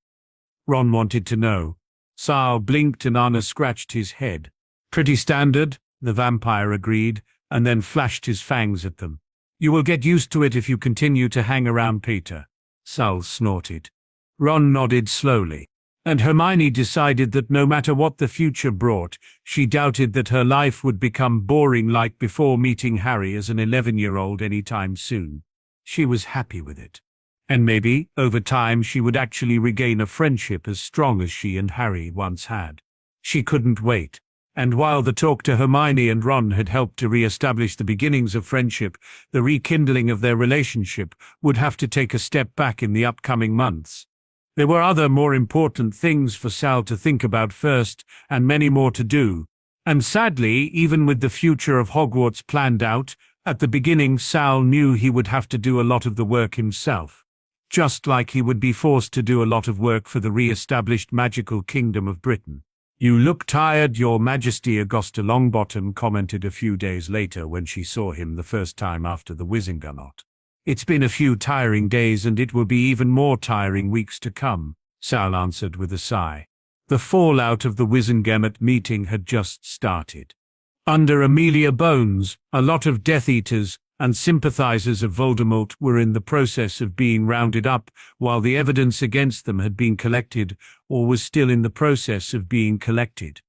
Ron wanted to know. Sal blinked and Anna scratched his head. Pretty standard, the vampire agreed, and then flashed his fangs at them. You will get used to it if you continue to hang around Peter. Sal snorted. Ron nodded slowly, and Hermione decided that no matter what the future brought, she doubted that her life would become boring like before meeting Harry as an 11-year-old anytime soon. She was happy with it. And maybe, over time, she would actually regain a friendship as strong as she and Harry once had. She couldn't wait. And while the talk to Hermione and Ron had helped to re-establish the beginnings of friendship, the rekindling of their relationship would have to take a step back in the upcoming months. There were other more important things for Sal to think about first, and many more to do. And sadly, even with the future of Hogwarts planned out, at the beginning Sal knew he would have to do a lot of the work himself. Just like he would be forced to do a lot of work for the re-established magical kingdom of Britain. "You look tired, Your Majesty," Augusta Longbottom commented a few days later when she saw him the first time after the Wizengamot. "It's been a few tiring days, and it will be even more tiring weeks to come," Sal answered with a sigh. The fallout of the Wizengamot meeting had just started. Under Amelia Bones, a lot of Death Eaters and sympathizers of Voldemort were in the process of being rounded up, while the evidence against them had been collected or was still in the process of being collected.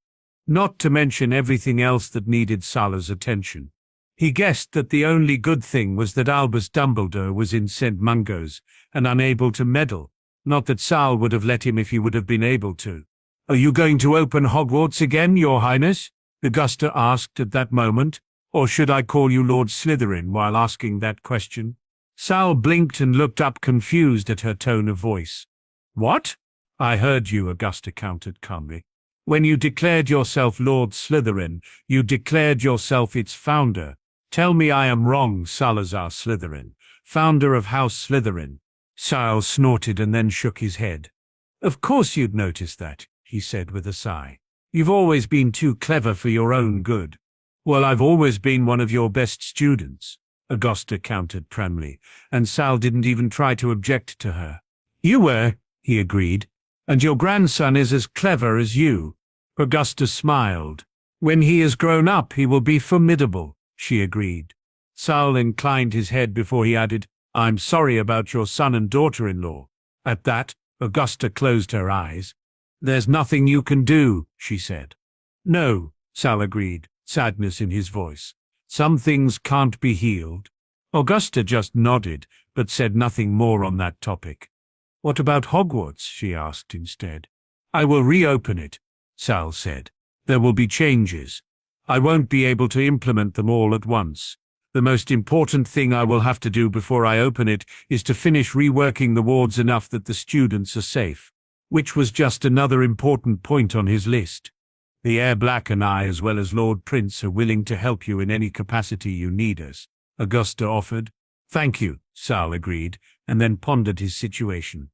Not to mention everything else that needed Sal's attention. He guessed that the only good thing was that Albus Dumbledore was in St. Mungo's and unable to meddle, not that Sal would have let him if he would have been able to. "Are you going to open Hogwarts again, Your Highness?" Augusta asked at that moment. "Or should I call you Lord Slytherin while asking that question?" Sal blinked and looked up confused at her tone of voice. "What?" "I heard you," Augusta countered calmly. "When you declared yourself Lord Slytherin, you declared yourself its founder. Tell me I am wrong, Salazar Slytherin, founder of House Slytherin." Sal snorted and then shook his head. "Of course you'd notice that," he said with a sigh. "You've always been too clever for your own good." "Well, I've always been one of your best students," Augusta countered primly, and Sal didn't even try to object to her. "You were," he agreed, "and your grandson is as clever as you." Augusta smiled. "When he is grown up, he will be formidable," she agreed. Sal inclined his head before he added, "I'm sorry about your son and daughter-in-law." At that, Augusta closed her eyes. "There's nothing you can do," she said. "No," Sal agreed, sadness in his voice. "Some things can't be healed." Augusta just nodded, but said nothing more on that topic. "What about Hogwarts?" she asked instead. "I will reopen it," Sal said. "There will be changes. I won't be able to implement them all at once. The most important thing I will have to do before I open it is to finish reworking the wards enough that the students are safe." Which was just another important point on his list. "The Heir Black and I, as well as Lord Prince, are willing to help you in any capacity you need us," Augusta offered. "Thank you," Sal agreed, and then pondered his situation.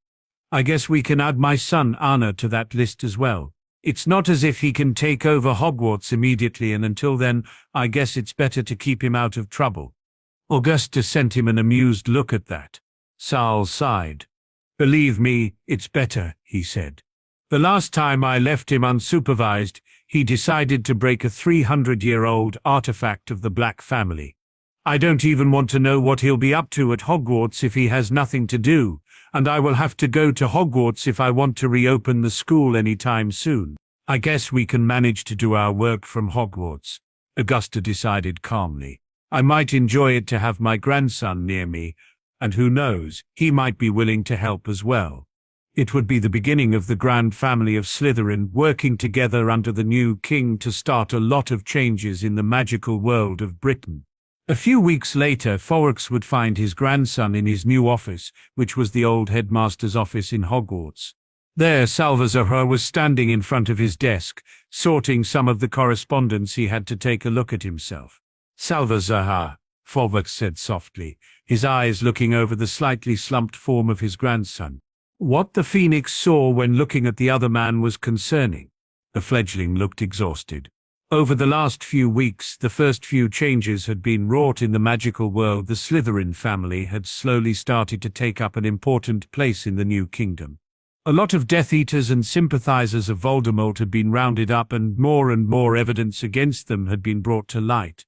"I guess we can add my son Anna to that list as well. It's not as if he can take over Hogwarts immediately, and until then, I guess it's better to keep him out of trouble." Augusta sent him an amused look at that. Sal sighed. "Believe me, it's better," he said. "The last time I left him unsupervised, he decided to break a 300-year-old artifact of the Black family. I don't even want to know what he'll be up to at Hogwarts if he has nothing to do, and I will have to go to Hogwarts if I want to reopen the school anytime soon. I guess we can manage to do our work from Hogwarts," Augusta decided calmly. "I might enjoy it to have my grandson near me, and who knows, he might be willing to help as well. It would be the beginning of the grand family of Slytherin working together under the new king to start a lot of changes in the magical world of Britain." A few weeks later, Fawkes would find his grandson in his new office, which was the old headmaster's office in Hogwarts. There, Salazar was standing in front of his desk, sorting some of the correspondence. He had to take a look at himself. "Salazar," Fawkes said softly, his eyes looking over the slightly slumped form of his grandson. What the Phoenix saw when looking at the other man was concerning. The fledgling looked exhausted. Over the last few weeks, the first few changes had been wrought in the magical world. The Slytherin family had slowly started to take up an important place in the new kingdom. A lot of Death Eaters and sympathizers of Voldemort had been rounded up, and more evidence against them had been brought to light.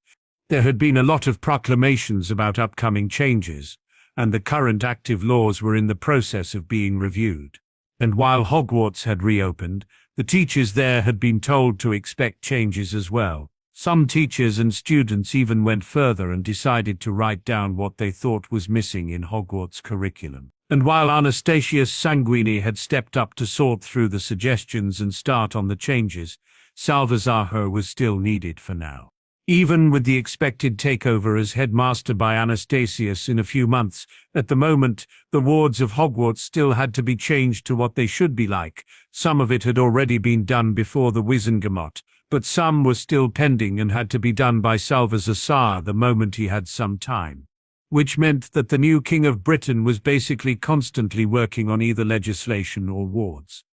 There had been a lot of proclamations about upcoming changes, and the current active laws were in the process of being reviewed. And while Hogwarts had reopened, the teachers there had been told to expect changes as well. Some teachers and students even went further and decided to write down what they thought was missing in Hogwarts curriculum. And while Anastasius Sanguini had stepped up to sort through the suggestions and start on the changes, Salvazar was still needed for now. Even with the expected takeover as headmaster by Anastasius in a few months, at the moment, the wards of Hogwarts still had to be changed to what they should be like. Some of it had already been done before the Wizengamot, but some were still pending and had to be done by Salvazar the moment he had some time. Which meant that the new King of Britain was basically constantly working on either legislation or wards.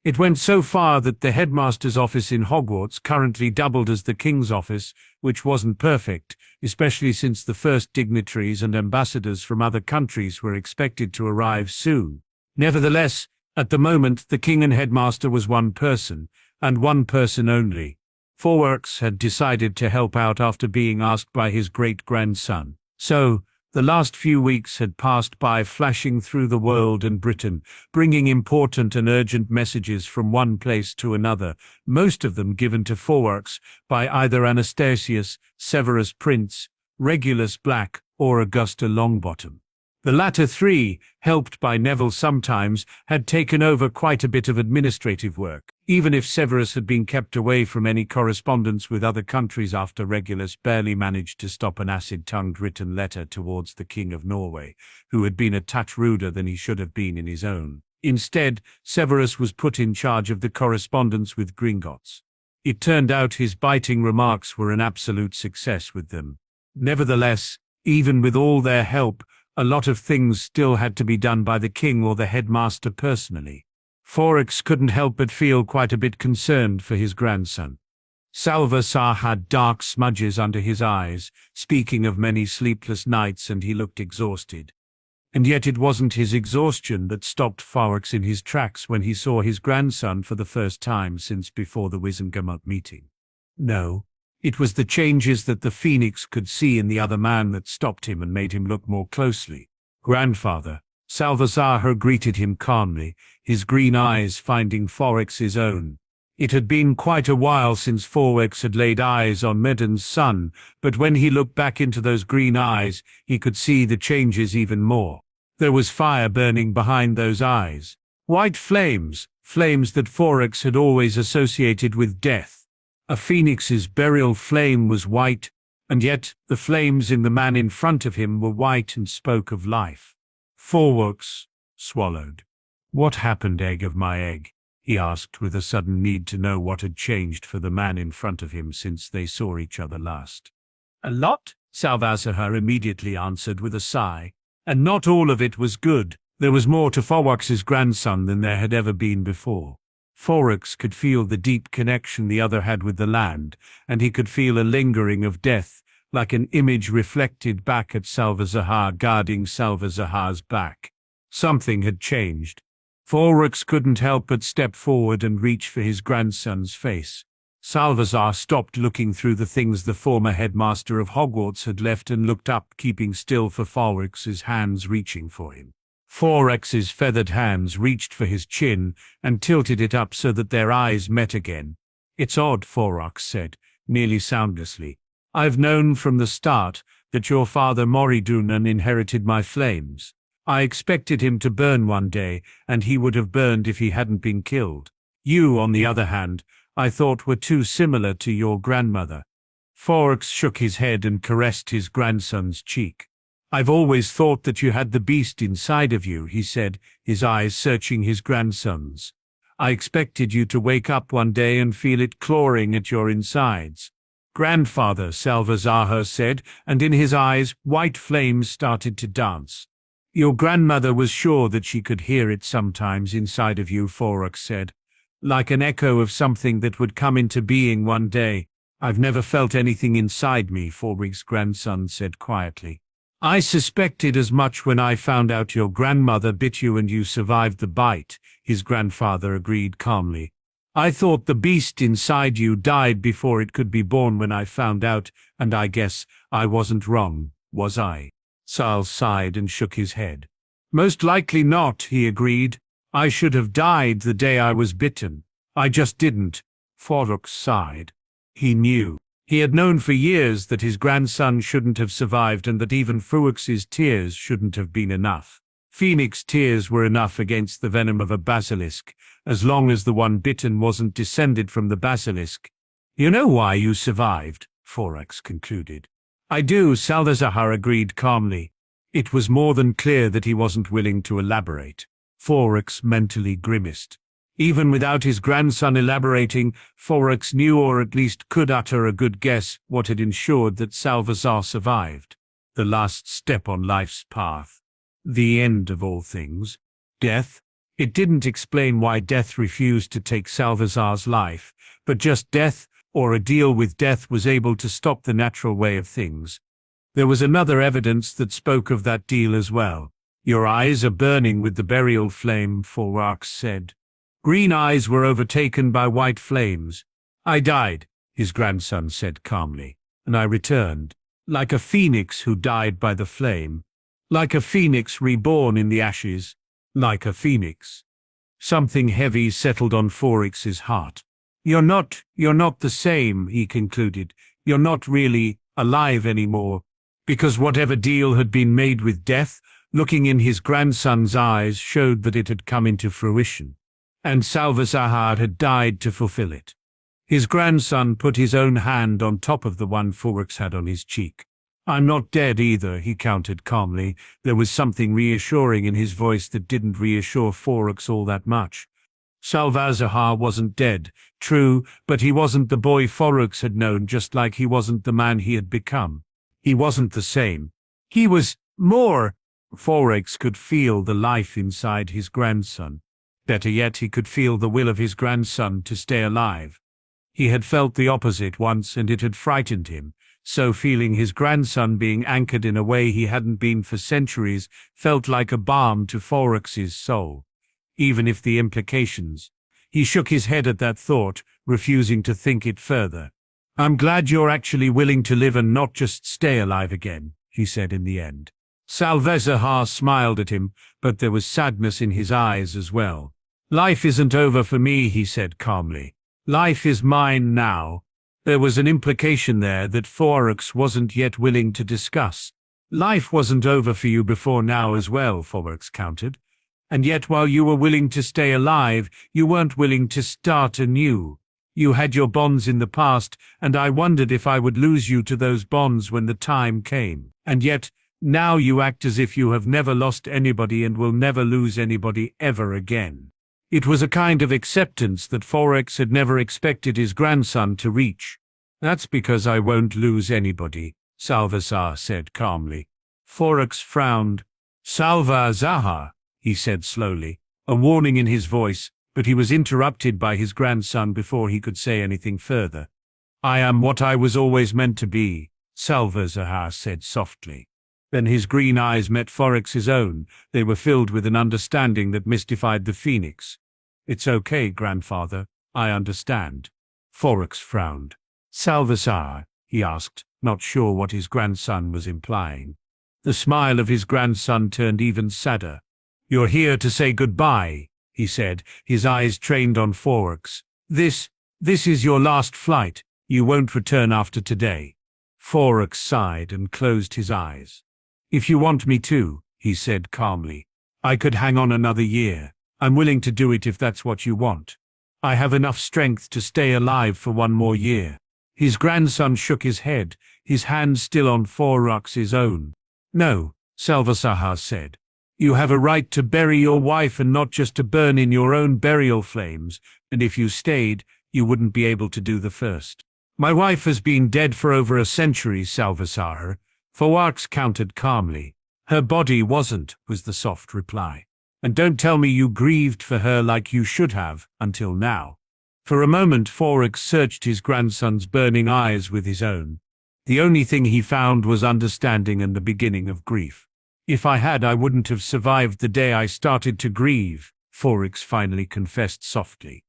It went so far that the headmaster's office in Hogwarts currently doubled as the King's office, which wasn't perfect, especially since the first dignitaries and ambassadors from other countries were expected to arrive soon. Nevertheless, at the moment the King and headmaster was one person, and one person only. Forwarks had decided to help out after being asked by his great-grandson. So, the last few weeks had passed by flashing through the world and Britain, bringing important and urgent messages from one place to another, most of them given to Forwarks by either Anastasius, Severus Prince, Regulus Black, or Augusta Longbottom. The latter three, helped by Neville sometimes, had taken over quite a bit of administrative work, even if Severus had been kept away from any correspondence with other countries after Regulus barely managed to stop an acid-tongued written letter towards the King of Norway, who had been a touch ruder than he should have been in his own. Instead, Severus was put in charge of the correspondence with Gringotts. It turned out his biting remarks were an absolute success with them. Nevertheless, even with all their help, a lot of things still had to be done by the king or the headmaster personally. Forwarks couldn't help but feel quite a bit concerned for his grandson. Salvazar had dark smudges under his eyes, speaking of many sleepless nights, and he looked exhausted. And yet it wasn't his exhaustion that stopped Forwarks in his tracks when he saw his grandson for the first time since before the Wizengamot meeting. No. It was the changes that the Phoenix could see in the other man that stopped him and made him look more closely. "Grandfather." Salvazar greeted him calmly, his green eyes finding Forwarks' own. It had been quite a while since Forwarks had laid eyes on Medon's son, but when he looked back into those green eyes, he could see the changes even more. There was fire burning behind those eyes. White flames, flames that Forwarks had always associated with death. A phoenix's burial flame was white, and yet the flames in the man in front of him were white and spoke of life. Forwarks swallowed. "What happened, egg of my egg?" he asked with a sudden need to know what had changed for the man in front of him since they saw each other last. "A lot," Salvazar immediately answered with a sigh. "And not all of it was good. There was more to Forwarks' grandson than there had ever been before." Forwarks could feel the deep connection the other had with the land, and he could feel a lingering of death, like an image reflected back at Salvazar guarding Salvazar's back. Something had changed. Forwarks couldn't help but step forward and reach for his grandson's face. Salvazar stopped looking through the things the former headmaster of Hogwarts had left and looked up, keeping still for Forwarks' hands reaching for him. Forwarks' feathered hands reached for his chin and tilted it up so that their eyes met again. "It's odd," Forwarks said, nearly soundlessly. "I've known from the start that your father Moridunan inherited my flames. I expected him to burn one day, and he would have burned if he hadn't been killed. You, on the other hand, I thought were too similar to your grandmother." Forwarks shook his head and caressed his grandson's cheek. "I've always thought that you had the beast inside of you," he said, his eyes searching his grandson's. "I expected you to wake up one day and feel it clawing at your insides." "Grandfather," Salvazar said, and in his eyes white flames started to dance. "Your grandmother was sure that she could hear it sometimes inside of you," Forwarks said, "like an echo of something that would come into being one day." "I've never felt anything inside me," Forwarks' grandson said quietly. "I suspected as much when I found out your grandmother bit you and you survived the bite," his grandfather agreed calmly. "I thought the beast inside you died before it could be born when I found out, and I guess I wasn't wrong, was I?" Sal sighed and shook his head. "Most likely not," he agreed. "I should have died the day I was bitten. I just didn't." Forwarks sighed. He knew. He had known for years that his grandson shouldn't have survived and that even Forwarks' tears shouldn't have been enough. Phoenix tears were enough against the venom of a basilisk, as long as the one bitten wasn't descended from the basilisk, You know why you survived, Forax concluded. I do, Salazar agreed calmly. It was more than clear that he wasn't willing to elaborate. Forax mentally grimaced. Even without his grandson elaborating, Forax knew, or at least could utter a good guess, what had ensured that Salazar survived. The last step on life's path. The end of all things. Death. It didn't explain why death refused to take Salazar's life, but just death, or a deal with death, was able to stop the natural way of things. There was another evidence that spoke of that deal as well. Your eyes are burning with the burial flame, Forax said. Green eyes were overtaken by white flames. I died, his grandson said calmly, and I returned, like a phoenix who died by the flame, like a phoenix reborn in the ashes, like a phoenix. Something heavy settled on Forax's heart. You're not the same, he concluded. You're not really alive anymore. Because whatever deal had been made with death, looking in his grandson's eyes, showed that it had come into fruition. And Salazar had died to fulfill it. His grandson put his own hand on top of the one Forax had on his cheek. I'm not dead either, he countered calmly. There was something reassuring in his voice that didn't reassure Forax all that much. Salazar wasn't dead, true, but he wasn't the boy Forax had known, just like he wasn't the man he had become. He wasn't the same. He was more. Forax could feel the life inside his grandson. Better yet, he could feel the will of his grandson to stay alive. He had felt the opposite once, and it had frightened him. So feeling his grandson being anchored in a way he hadn't been for centuries felt like a balm to Forax's soul. Even if the implications. He shook his head at that thought, refusing to think it further. I'm glad you're actually willing to live and not just stay alive again, he said in the end. Salazar smiled at him, but there was sadness in his eyes as well. Life isn't over for me, he said calmly. Life is mine now. There was an implication there that Forax wasn't yet willing to discuss. Life wasn't over for you before now as well, Forax countered. And yet while you were willing to stay alive, you weren't willing to start anew. You had your bonds in the past, and I wondered if I would lose you to those bonds when the time came. And yet, now you act as if you have never lost anybody and will never lose anybody ever again. It was a kind of acceptance that Forax had never expected his grandson to reach. That's because I won't lose anybody, Salazar said calmly. Forax frowned. Salazar, he said slowly, a warning in his voice, but he was interrupted by his grandson before he could say anything further. I am what I was always meant to be, Salazar said softly. Then his green eyes met Forax's own. They were filled with an understanding that mystified the phoenix. It's okay, grandfather, I understand. Forax frowned. Salazar, he asked, not sure what his grandson was implying. The smile of his grandson turned even sadder. You're here to say goodbye, he said, his eyes trained on Forax. This is your last flight. You won't return after today. Forax sighed and closed his eyes. If you want me to, he said calmly, I could hang on another year. I'm willing to do it if that's what you want. I have enough strength to stay alive for one more year. His grandson shook his head, his hand still on Forax's own. No, Salazar said. You have a right to bury your wife and not just to burn in your own burial flames, and if you stayed, you wouldn't be able to do the first. My wife has been dead for over a century, Salazar. Forax countered calmly. Her body wasn't, was the soft reply. And don't tell me you grieved for her like you should have, until now. For a moment Forax searched his grandson's burning eyes with his own. The only thing he found was understanding and the beginning of grief. If I had, I wouldn't have survived the day I started to grieve, Forax finally confessed softly.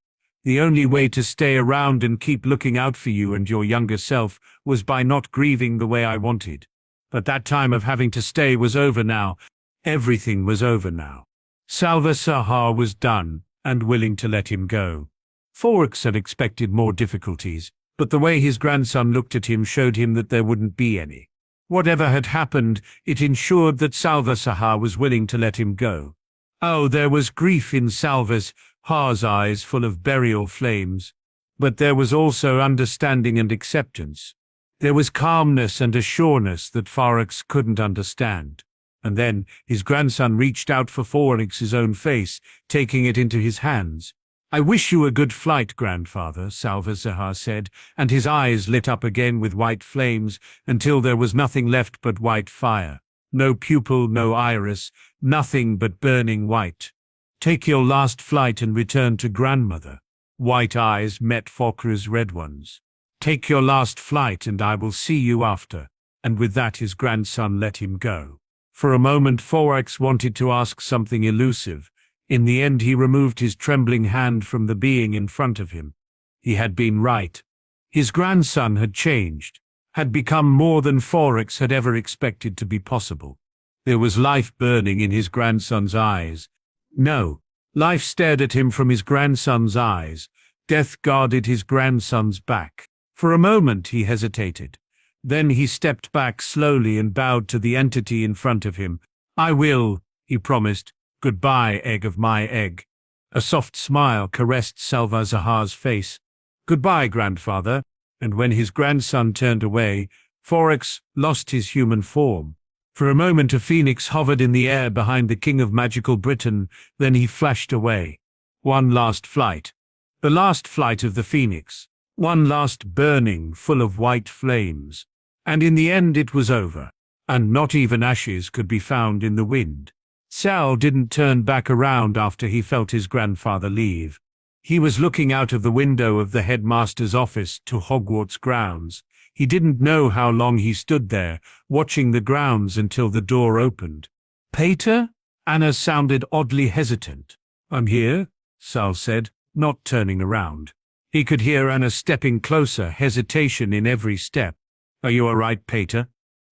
The only way to stay around and keep looking out for you and your younger self was by not grieving the way I wanted. But that time of having to stay was over now. Everything was over now. Salazar was done, and willing to let him go. Forax had expected more difficulties, but the way his grandson looked at him showed him that there wouldn't be any. Whatever had happened, it ensured that Salazar was willing to let him go. Oh, there was grief in Salazar's eyes full of burial flames. but there was also understanding and acceptance. There was calmness and a sureness that Forrix couldn't understand. And then his grandson reached out for Forrix's own face, taking it into his hands. "I wish you a good flight, grandfather," Salvazar said, and his eyes lit up again with white flames until there was nothing left but white fire. No pupil, no iris, nothing but burning white. "Take your last flight and return to grandmother." White eyes met Focker's red ones. "Take your last flight and I will see you after." And with that his grandson let him go. For a moment Forrix wanted to ask something elusive. In the end he removed his trembling hand from the being in front of him. He had been right. His grandson had changed, had become more than Forrix had ever expected to be possible. There was life burning in his grandson's eyes. No, life stared at him from his grandson's eyes. Death guarded his grandson's back. For a moment he hesitated. Then he stepped back slowly and bowed to the entity in front of him. "I will," he promised. "Goodbye, egg of my egg." A soft smile caressed Salvazar's face. "Goodbye, grandfather." And when his grandson turned away, Forrix lost his human form. For a moment a phoenix hovered in the air behind the King of Magical Britain, then he flashed away. One last flight. The last flight of the phoenix. One last burning, full of white flames. And in the end it was over, and not even ashes could be found in the wind. Sal didn't turn back around after he felt his grandfather leave. He was looking out of the window of the headmaster's office to Hogwarts grounds. He didn't know how long he stood there, watching the grounds until the door opened. "Pater?" Anna sounded oddly hesitant. "I'm here," Sal said, not turning around. He could hear Anna stepping closer, hesitation in every step. "Are you all right, Pater?"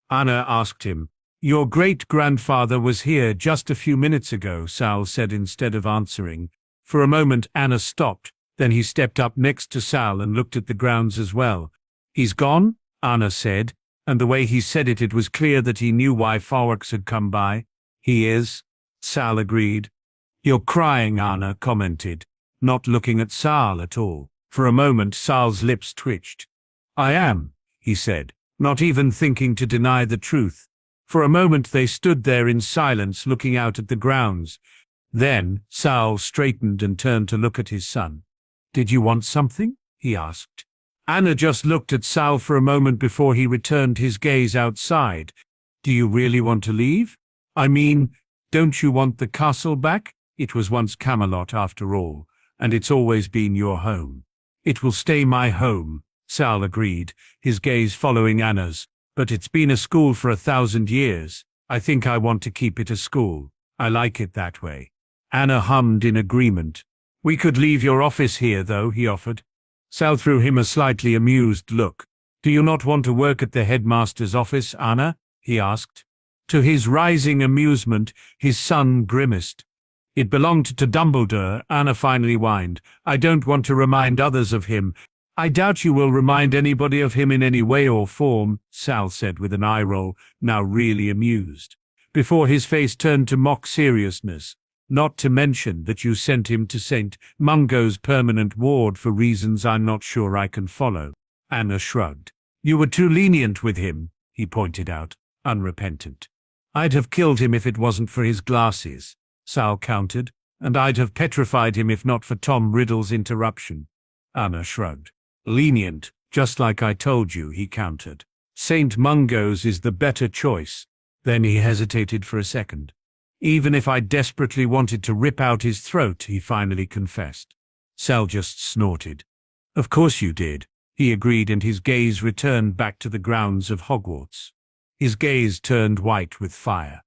Anna asked him. "Your great-grandfather was here just a few minutes ago," Sal said instead of answering. For a moment Anna stopped, then he stepped up next to Sal and looked at the grounds as well. "He's gone?" Anna said, and the way he said it was clear that he knew why Forrix had come by. "He is," Sal agreed. "You're crying," Anna commented, not looking at Sal at all. For a moment Sal's lips twitched. "I am," he said, not even thinking to deny the truth. For a moment they stood there in silence looking out at the grounds. Then Sal straightened and turned to look at his son. "Did you want something?" he asked. Anna just looked at Sal for a moment before he returned his gaze outside. "Do you really want to leave? I mean, don't you want the castle back? It was once Camelot after all, and it's always been your home." "It will stay my home," Sal agreed, his gaze following Anna's. "But it's been a school for 1,000 years. I think I want to keep it a school. I like it that way." Anna hummed in agreement. "We could leave your office here, though," he offered. Sal threw him a slightly amused look. "Do you not want to work at the headmaster's office, Anna?" he asked. To his rising amusement, his son grimaced. "It belonged to Dumbledore," Anna finally whined. "I don't want to remind others of him." "I doubt you will remind anybody of him in any way or form," Sal said with an eye roll, now really amused, before his face turned to mock seriousness. "Not to mention that you sent him to St. Mungo's permanent ward for reasons I'm not sure I can follow." Anna shrugged. "You were too lenient with him," he pointed out, unrepentant. "I'd have killed him if it wasn't for his glasses," Sal countered, "and I'd have petrified him if not for Tom Riddle's interruption." Anna shrugged. "Lenient, just like I told you," he countered. "St. Mungo's is the better choice." Then he hesitated for a second. "Even if I desperately wanted to rip out his throat," he finally confessed. Sal just snorted. "Of course you did," he agreed, and his gaze returned back to the grounds of Hogwarts. His gaze turned white with fire.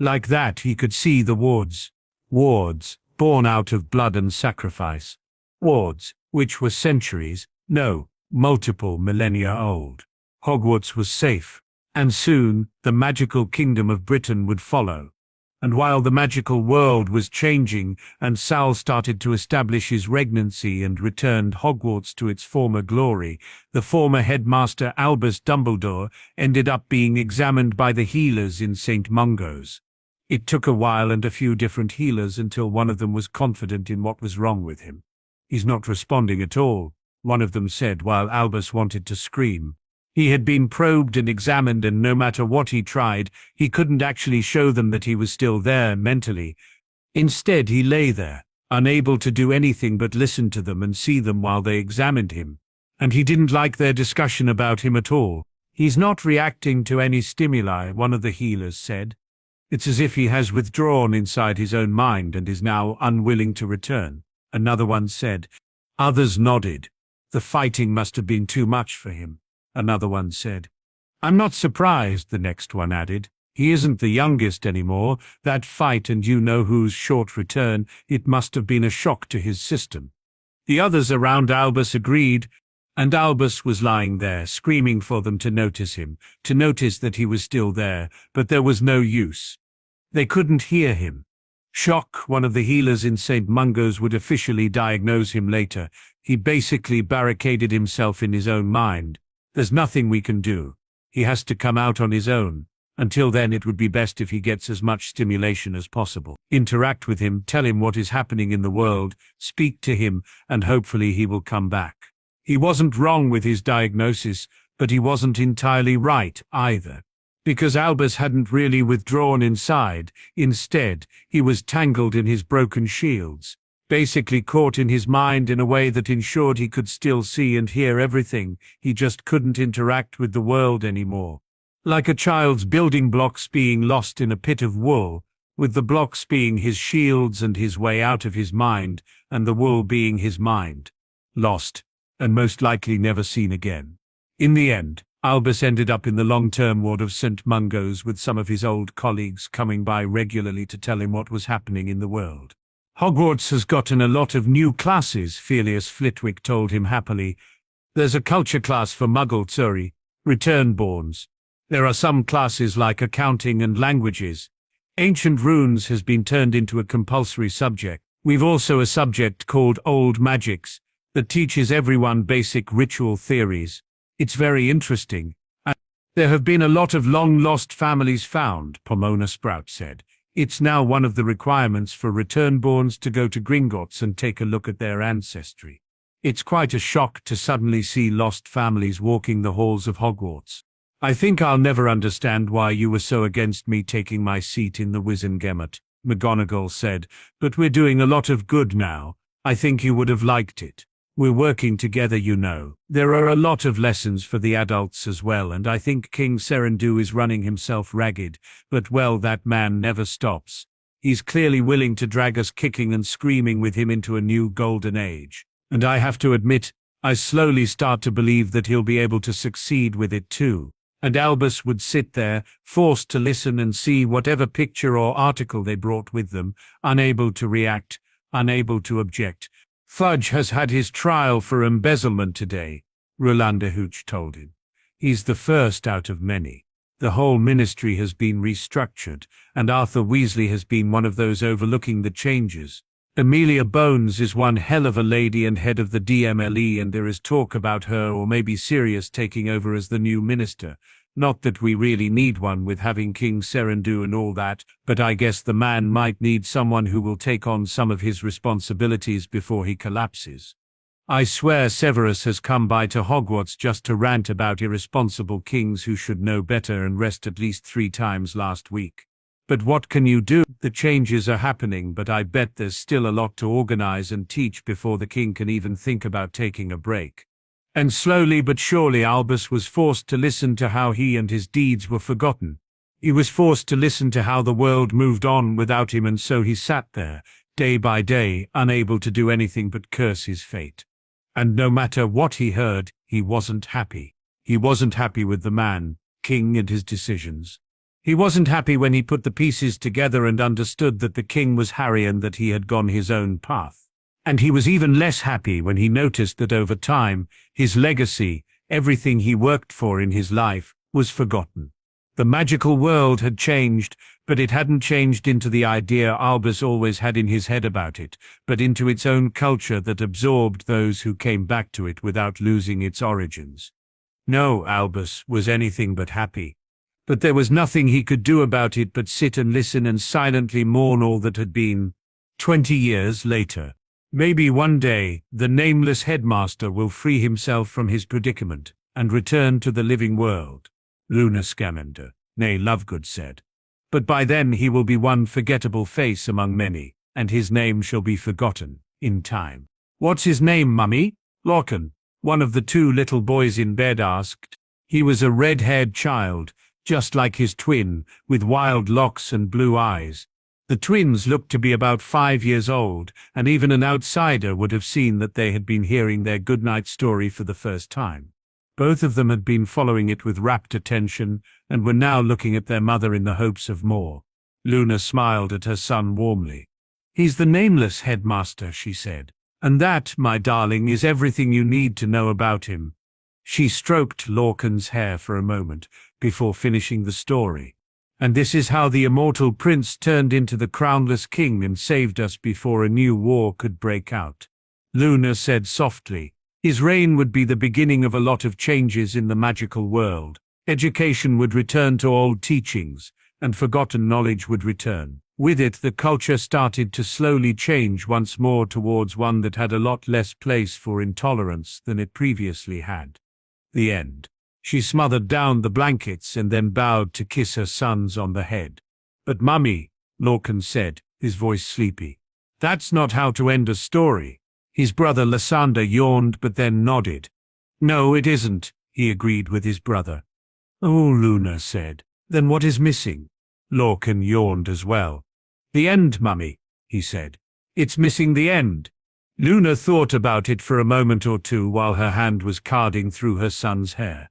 Like that he could see the wards. Wards, born out of blood and sacrifice. Wards, which were centuries, no, multiple millennia old. Hogwarts was safe, and soon the magical kingdom of Britain would follow. And while the magical world was changing and Sal started to establish his regnancy and returned Hogwarts to its former glory, the former headmaster Albus Dumbledore ended up being examined by the healers in St. Mungo's. It took a while and a few different healers until one of them was confident in what was wrong with him. "He's not responding at all," one of them said, while Albus wanted to scream. He had been probed and examined, and no matter what he tried, he couldn't actually show them that he was still there mentally. Instead, he lay there, unable to do anything but listen to them and see them while they examined him. And he didn't like their discussion about him at all. "He's not reacting to any stimuli," one of the healers said. "It's as if he has withdrawn inside his own mind and is now unwilling to return," another one said. Others nodded. "The fighting must have been too much for him," another one said. "I'm not surprised," the next one added. "He isn't the youngest anymore. That fight and you-know-who's short return, it must have been a shock to his system." The others around Albus agreed, and Albus was lying there, screaming for them to notice him, to notice that he was still there, but there was no use. They couldn't hear him. Shock, one of the healers in St. Mungo's, would officially diagnose him later. He basically barricaded himself in his own mind. "There's nothing we can do. He has to come out on his own. Until then, it would be best if he gets as much stimulation as possible. Interact with him, tell him what is happening in the world, speak to him, and hopefully he will come back." He wasn't wrong with his diagnosis, but he wasn't entirely right either. Because Albus hadn't really withdrawn inside. Instead, he was tangled in his broken shields, basically caught in his mind in a way that ensured he could still see and hear everything. He just couldn't interact with the world anymore. Like a child's building blocks being lost in a pit of wool, with the blocks being his shields and his way out of his mind, and the wool being his mind. Lost, and most likely never seen again. In the end, Albus ended up in the long-term ward of St. Mungo's, with some of his old colleagues coming by regularly to tell him what was happening in the world. "Hogwarts has gotten a lot of new classes," Filius Flitwick told him happily. "There's a culture class for Muggle, return-borns. There are some classes like accounting and languages. Ancient runes has been turned into a compulsory subject. We've also a subject called Old Magics that teaches everyone basic ritual theories. It's very interesting. And there have been a lot of long-lost families found," Pomona Sprout said. "It's now one of the requirements for return-borns to go to Gringotts and take a look at their ancestry. It's quite a shock to suddenly see lost families walking the halls of Hogwarts. I think I'll never understand why you were so against me taking my seat in the Wizengamot," McGonagall said, "but we're doing a lot of good now. I think you would have liked it. We're working together, you know. There are a lot of lessons for the adults as well, and I think King Serendu is running himself ragged, but well, that man never stops. He's clearly willing to drag us kicking and screaming with him into a new golden age. And I have to admit, I slowly start to believe that he'll be able to succeed with it too." And Albus would sit there, forced to listen and see whatever picture or article they brought with them, unable to react, unable to object. "Fudge has had his trial for embezzlement today," Rolanda Hooch told him. "He's the first out of many. The whole ministry has been restructured, and Arthur Weasley has been one of those overlooking the changes. Amelia Bones is one hell of a lady and head of the DMLE, and there is talk about her or maybe Sirius taking over as the new minister. Not that we really need one with having King Serendu and all that, but I guess the man might need someone who will take on some of his responsibilities before he collapses. I swear Severus has come by to Hogwarts just to rant about irresponsible kings who should know better and rest at least 3 times last week. But what can you do? The changes are happening, but I bet there's still a lot to organize and teach before the king can even think about taking a break." And slowly but surely Albus was forced to listen to how he and his deeds were forgotten. He was forced to listen to how the world moved on without him, and so he sat there, day by day, unable to do anything but curse his fate. And no matter what he heard, he wasn't happy. He wasn't happy with the man, king, and his decisions. He wasn't happy when he put the pieces together and understood that the king was Harry and that he had gone his own path. And he was even less happy when he noticed that over time, his legacy, everything he worked for in his life, was forgotten. The magical world had changed, but it hadn't changed into the idea Albus always had in his head about it, but into its own culture that absorbed those who came back to it without losing its origins. No, Albus was anything but happy. But there was nothing he could do about it but sit and listen and silently mourn all that had been. 20 years later, Maybe one day, the nameless headmaster will free himself from his predicament and return to the living world, Luna Scamander, nay Lovegood said. But by then he will be one forgettable face among many, and his name shall be forgotten, in time. What's his name, Mummy? Lorcan, one of the two little boys in bed asked. He was a red-haired child, just like his twin, with wild locks and blue eyes. The twins looked to be about 5 years old, and even an outsider would have seen that they had been hearing their goodnight story for the first time. Both of them had been following it with rapt attention, and were now looking at their mother in the hopes of more. Luna smiled at her son warmly. "He's the nameless headmaster," she said. "And that, my darling, is everything you need to know about him." She stroked Lorcan's hair for a moment, before finishing the story. "And this is how the immortal prince turned into the crownless king and saved us before a new war could break out," Luna said softly. "His reign would be the beginning of a lot of changes in the magical world. Education would return to old teachings, and forgotten knowledge would return. With it, the culture started to slowly change once more towards one that had a lot less place for intolerance than it previously had." The end. She smothered down the blankets and then bowed to kiss her sons on the head. "But Mummy," Lorcan said, his voice sleepy, "that's not how to end a story." His brother Lysander yawned but then nodded. "No, it isn't," he agreed with his brother. "Oh," Luna said, "then what is missing?" Lorcan yawned as well. "The end, Mummy," he said. "It's missing the end." Luna thought about it for a moment or two while her hand was carding through her son's hair.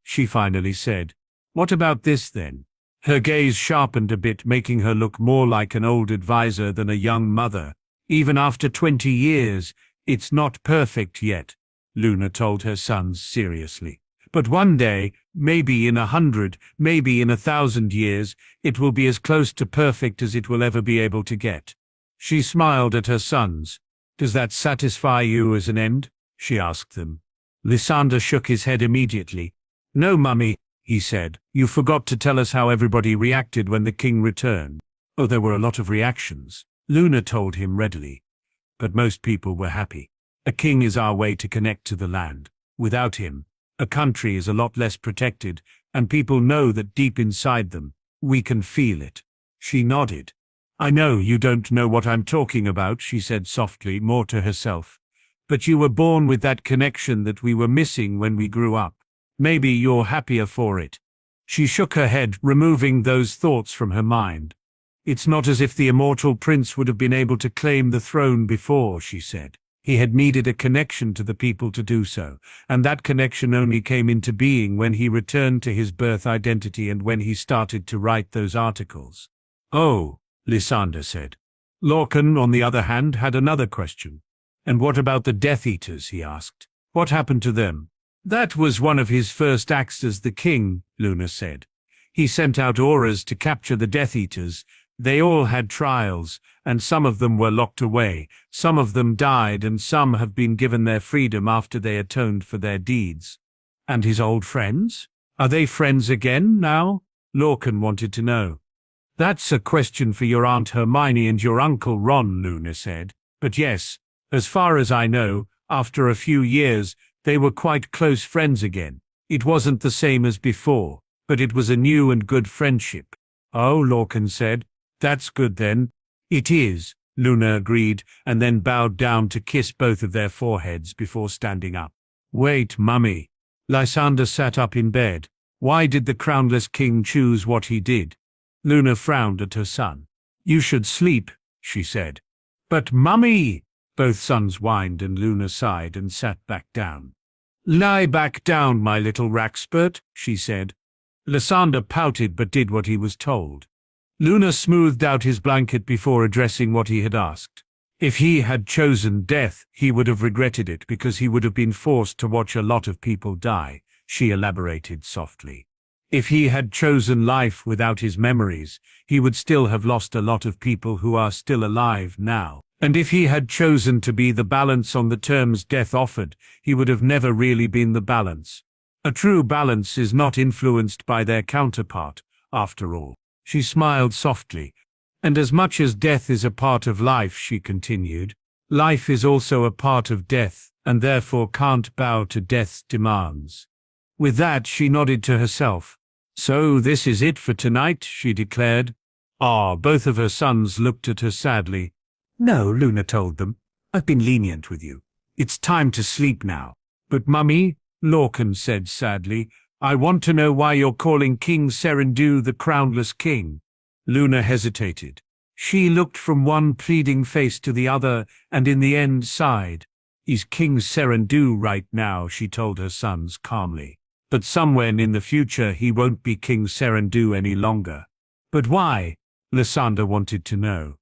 She finally said. "What about this then?" Her gaze sharpened a bit, making her look more like an old advisor than a young mother. "Even after 20 years, it's not perfect yet," Luna told her sons seriously. "But one day, maybe in 100, maybe in 1,000 years, it will be as close to perfect as it will ever be able to get." She smiled at her sons. "Does that satisfy you as an end?" she asked them. Lysander shook his head immediately. "No, Mummy," he said. "You forgot to tell us how everybody reacted when the king returned." "Oh, there were a lot of reactions," Luna told him readily. "But most people were happy. A king is our way to connect to the land. Without him, a country is a lot less protected, and people know that deep inside them, we can feel it." She nodded. "I know you don't know what I'm talking about," she said softly, more to herself. "But you were born with that connection that we were missing when we grew up. Maybe you're happier for it." She shook her head, removing those thoughts from her mind. "It's not as if the immortal prince would have been able to claim the throne before," she said. "He had needed a connection to the people to do so, and that connection only came into being when he returned to his birth identity and when he started to write those articles." "Oh," Lysander said. Lorcan, on the other hand, had another question. "And what about the Death Eaters?" he asked. "What happened to them?" "That was one of his first acts as the king," Luna said. "He sent out auras to capture the Death Eaters. They all had trials, and some of them were locked away, some of them died, and some have been given their freedom after they atoned for their deeds." "And his old friends? Are they friends again now?" Lorcan wanted to know. "That's a question for your Aunt Hermione and your Uncle Ron," Luna said. "But yes, as far as I know, after a few years, they were quite close friends again. It wasn't the same as before, but it was a new and good friendship." "Oh," Lorcan said. "That's good then." "It is," Luna agreed, and then bowed down to kiss both of their foreheads before standing up. "Wait, Mummy." Lysander sat up in bed. "Why did the crownless king choose what he did?" Luna frowned at her son. "You should sleep," she said. "But Mummy!" Both sons whined, and Luna sighed and sat back down. "Lie back down, my little Rackspurt," she said. Lysander pouted but did what he was told. Luna smoothed out his blanket before addressing what he had asked. If he had chosen death, he would have regretted it because he would have been forced to watch a lot of people die, she elaborated softly. If he had chosen life without his memories, he would still have lost a lot of people who are still alive now. And if he had chosen to be the balance on the terms death offered, he would have never really been the balance. A true balance is not influenced by their counterpart, after all. She smiled softly. "And as much as death is a part of life," she continued, Life is also a part of death, and therefore can't bow to death's demands. With that, she nodded to herself. So this is it for tonight, she declared. Both of her sons looked at her sadly. No, Luna told them. I've been lenient with you. It's time to sleep now. But Mummy, Lorcan said sadly, I want to know why you're calling King Serendu the crownless king. Luna hesitated. She looked from one pleading face to the other, and in the end sighed. He's King Serendu right now, she told her sons calmly. But somewhere in the future he won't be King Serendu any longer. But why? Lysander wanted to know.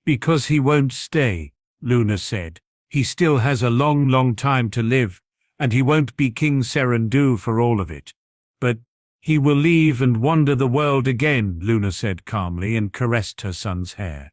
Because he won't stay, Luna said. He still has a long, long time to live, and he won't be King Serendu for all of it. But he will leave and wander the world again, Luna said calmly and caressed her son's hair.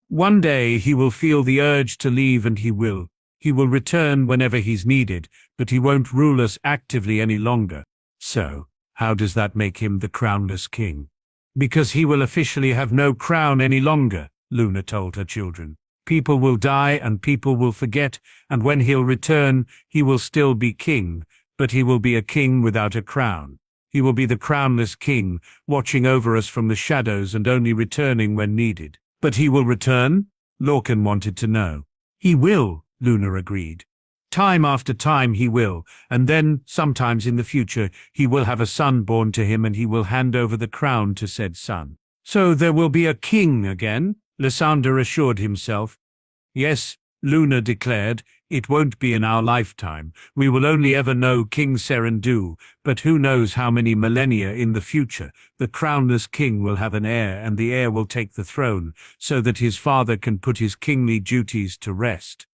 One day he will feel the urge to leave and he will. He will return whenever he's needed, but he won't rule us actively any longer. So, how does that make him the crownless king? Because he will officially have no crown any longer, Luna told her children. People will die and people will forget, and when he'll return, he will still be king, but he will be a king without a crown. He will be the crownless king, watching over us from the shadows and only returning when needed. But he will return? Lorcan wanted to know. He will, Luna agreed. Time after time he will, and then, sometimes in the future, he will have a son born to him and he will hand over the crown to said son. So there will be a king again? Lysander assured himself. Yes, Luna declared, it won't be in our lifetime. We will only ever know King Serendu, but who knows how many millennia in the future the crownless king will have an heir and the heir will take the throne so that his father can put his kingly duties to rest.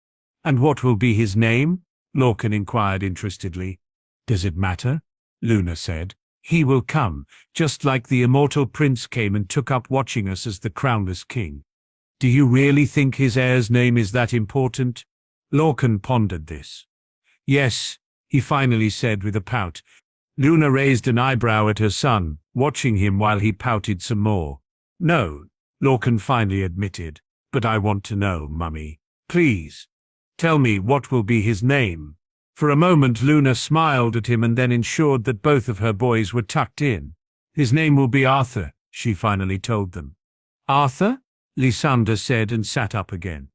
And what will be his name? Lorcan inquired interestedly. Does it matter? Luna said. He will come, just like the immortal prince came and took up watching us as the crownless king. Do you really think his heir's name is that important? Lorcan pondered this. Yes, he finally said with a pout. Luna raised an eyebrow at her son, watching him while he pouted some more. No, Lorcan finally admitted, but I want to know, Mummy. Please, tell me what will be his name. For a moment Luna smiled at him and then ensured that both of her boys were tucked in. His name will be Arthur, she finally told them. Arthur? Lysander said and sat up again.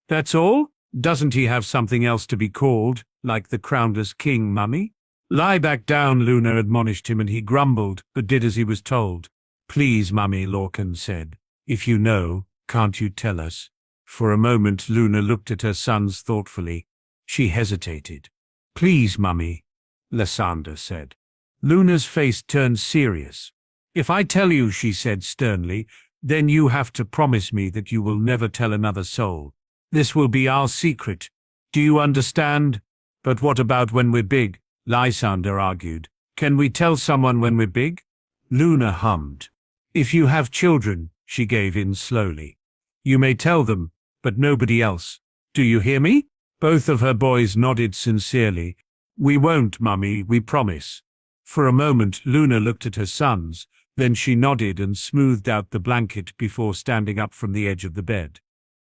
That's all? Doesn't he have something else to be called, like the crownless king, Mummy? Lie back down, Luna admonished him, and he grumbled, but did as he was told. Please, Mummy, Lorcan said. If you know, can't you tell us? For a moment Luna looked at her sons thoughtfully. She hesitated. Please, Mummy, Lysander said. Luna's face turned serious. If I tell you, she said sternly, then you have to promise me that you will never tell another soul. This will be our secret. Do you understand? But what about when we're big? Lysander argued. Can we tell someone when we're big? Luna hummed. If you have children, she gave in slowly. You may tell them, but nobody else. Do you hear me? Both of her boys nodded sincerely. We won't, Mummy, we promise. For a moment Luna looked at her sons, then she nodded and smoothed out the blanket before standing up from the edge of the bed.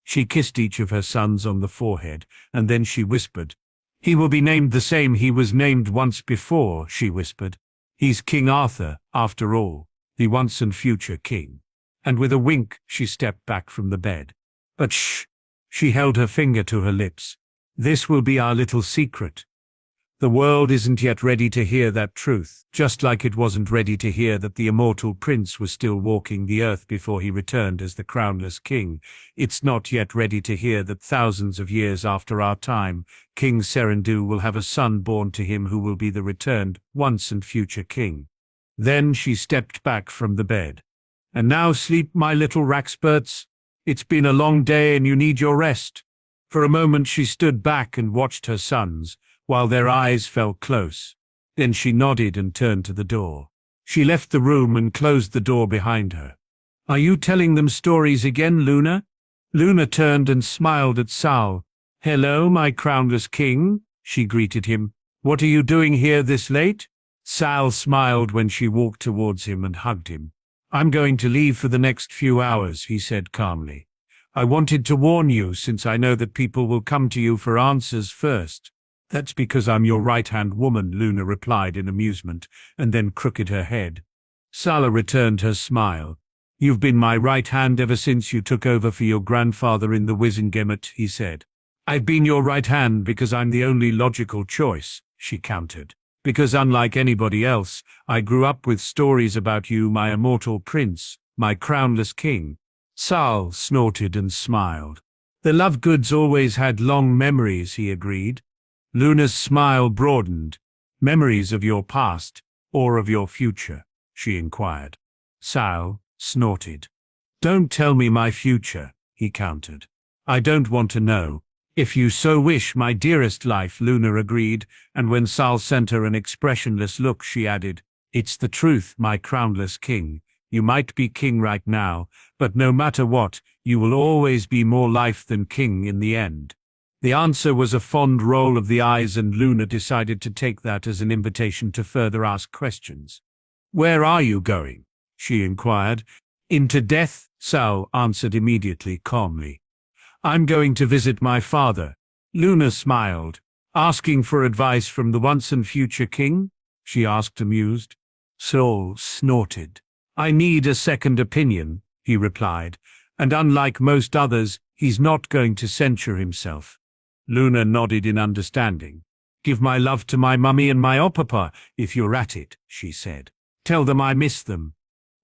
She kissed each of her sons on the forehead, and then she whispered, He will be named the same he was named once before, she whispered. He's King Arthur, after all, the once and future king. And with a wink she stepped back from the bed. But shh! She held her finger to her lips. This will be our little secret. The world isn't yet ready to hear that truth, just like it wasn't ready to hear that the immortal prince was still walking the earth before he returned as the crownless king. It's not yet ready to hear that thousands of years after our time, King Serendu will have a son born to him who will be the returned, once and future king. Then she stepped back from the bed. And now sleep, my little Raxperts. It's been a long day and you need your rest. For a moment she stood back and watched her sons, while their eyes fell close. Then she nodded and turned to the door. She left the room and closed the door behind her. Are you telling them stories again, Luna? Luna turned and smiled at Sal. Hello, my crownless king, she greeted him. What are you doing here this late? Sal smiled when she walked towards him and hugged him. I'm going to leave for the next few hours, he said calmly. I wanted to warn you since I know that people will come to you for answers first. That's because I'm your right-hand woman, Luna replied in amusement, and then crooked her head. Sala returned her smile. You've been my right hand ever since you took over for your grandfather in the Wizengamot, he said. I've been your right hand because I'm the only logical choice, she countered. Because unlike anybody else, I grew up with stories about you, my immortal prince, my crownless king. Sal snorted and smiled. The Lovegoods always had long memories, he agreed. Luna's smile broadened. Memories of your past, or of your future, she inquired. Sal snorted. Don't tell me my future, he countered. I don't want to know. If you so wish, my dearest life, Luna agreed, and when Sal sent her an expressionless look, she added, It's the truth, my crownless king. You might be king right now, but no matter what, you will always be more life than king in the end. The answer was a fond roll of the eyes, and Luna decided to take that as an invitation to further ask questions. Where are you going? She inquired. Into death, Sal answered immediately, calmly. I'm going to visit my father. Luna smiled. Asking for advice from the once and future king? She asked, amused. Sal snorted. I need a second opinion, he replied, and unlike most others, he's not going to censure himself. Luna nodded in understanding. Give my love to my mummy and my opapa, if you're at it, she said. Tell them I miss them.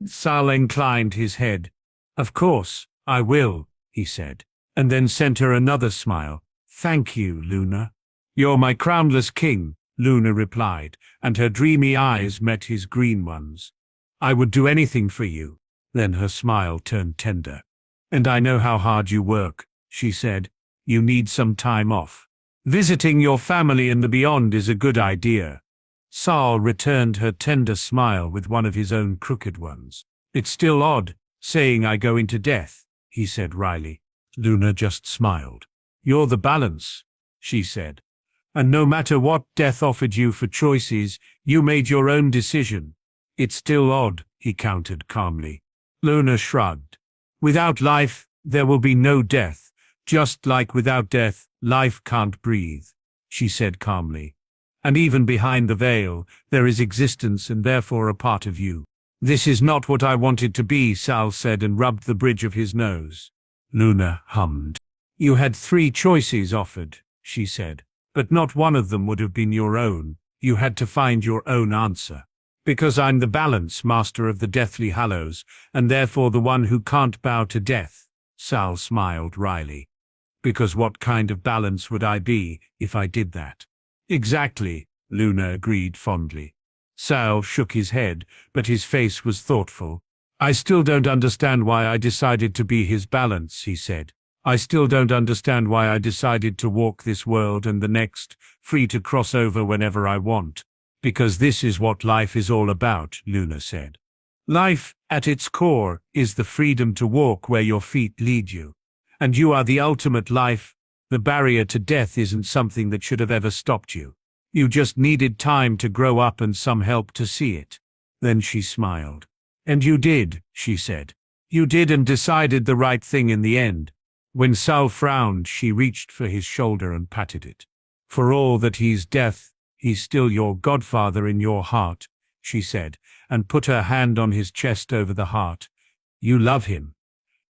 Sal inclined his head. Of course, I will, he said, and then sent her another smile. Thank you, Luna. You're my crownless king, Luna replied, and her dreamy eyes met his green ones. I would do anything for you. Then her smile turned tender. And I know how hard you work, she said. You need some time off. Visiting your family and the beyond is a good idea. Sal returned her tender smile with one of his own crooked ones. It's still odd, saying I go into death, he said wryly. Luna just smiled. You're the balance, she said. And no matter what death offered you for choices, you made your own decision. It's still odd, he countered calmly. Luna shrugged. Without life, there will be no death. Just like without death, life can't breathe, she said calmly. And even behind the veil, there is existence and therefore a part of you. This is not what I wanted to be, Sal said and rubbed the bridge of his nose. Luna hummed. You had 3 choices offered, she said, but not one of them would have been your own. You had to find your own answer. Because I'm the balance, master of the Deathly Hallows, and therefore the one who can't bow to death, Sal smiled wryly. Because what kind of balance would I be if I did that? Exactly, Luna agreed fondly. Sal shook his head, but his face was thoughtful. I still don't understand why I decided to be his balance, he said. I still don't understand why I decided to walk this world and the next, free to cross over whenever I want. Because this is what life is all about, Luna said. Life, at its core, is the freedom to walk where your feet lead you. And you are the ultimate life. The barrier to death isn't something that should have ever stopped you. You just needed time to grow up and some help to see it. Then she smiled. And you did, she said. You did and decided the right thing in the end. When Sal frowned, she reached for his shoulder and patted it. For all that he's death, he's still your godfather in your heart, she said, and put her hand on his chest over the heart. You love him.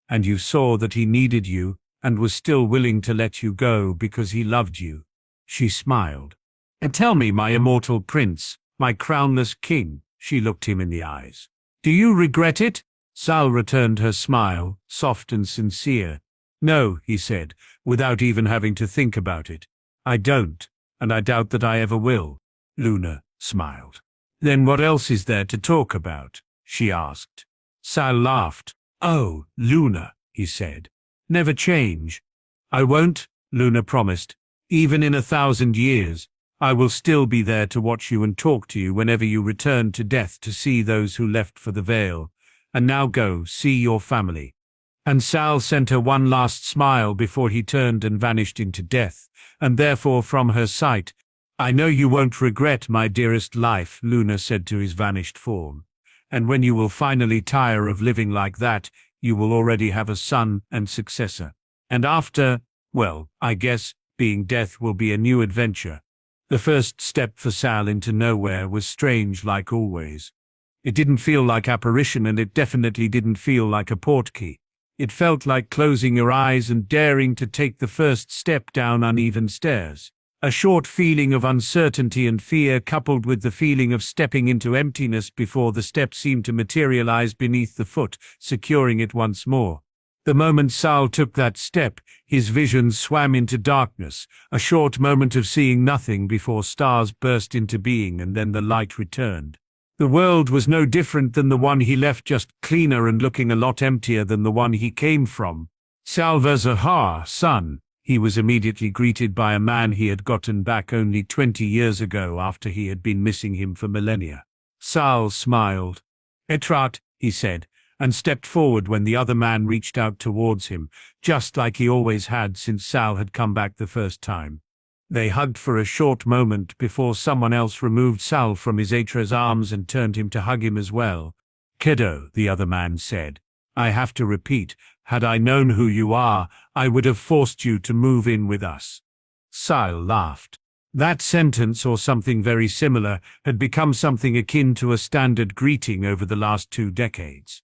And you saw that he needed you and was still willing to let you go because he loved you. She smiled. And tell me, my immortal prince, my crownless king, she looked him in the eyes. Do you regret it? Sal returned her smile, soft and sincere. No, he said, without even having to think about it. I don't, and I doubt that I ever will. Luna smiled. Then what else is there to talk about? She asked. Sal laughed. Oh, Luna, he said. Never change. I won't, Luna promised. Even in 1,000 years, I will still be there to watch you and talk to you whenever you return to death to see those who left for the veil. And now go, see your family. And Sal sent her one last smile before he turned and vanished into death, and therefore from her sight. I know you won't regret, my dearest life, Luna said to his vanished form. And when you will finally tire of living like that, you will already have a son and successor. And after, well, I guess, being death will be a new adventure. The first step for Sal into nowhere was strange like always. It didn't feel like apparition, and it definitely didn't feel like a portkey. It felt like closing your eyes and daring to take the first step down uneven stairs. A short feeling of uncertainty and fear, coupled with the feeling of stepping into emptiness before the step seemed to materialize beneath the foot, securing it once more. The moment Sal took that step, his vision swam into darkness, a short moment of seeing nothing before stars burst into being and then the light returned. The world was no different than the one he left, just cleaner and looking a lot emptier than the one he came from. Salvazar, son. He was immediately greeted by a man he had gotten back only 20 years ago after he had been missing him for millennia. Sal smiled. Etrat, he said, and stepped forward when the other man reached out towards him, just like he always had since Sal had come back the first time. They hugged for a short moment before someone else removed Sal from his Atra's arms and turned him to hug him as well. Kiddo, the other man said, I have to repeat, had I known who you are, I would have forced you to move in with us. Sal laughed. That sentence, or something very similar, had become something akin to a standard greeting over the last 2 decades.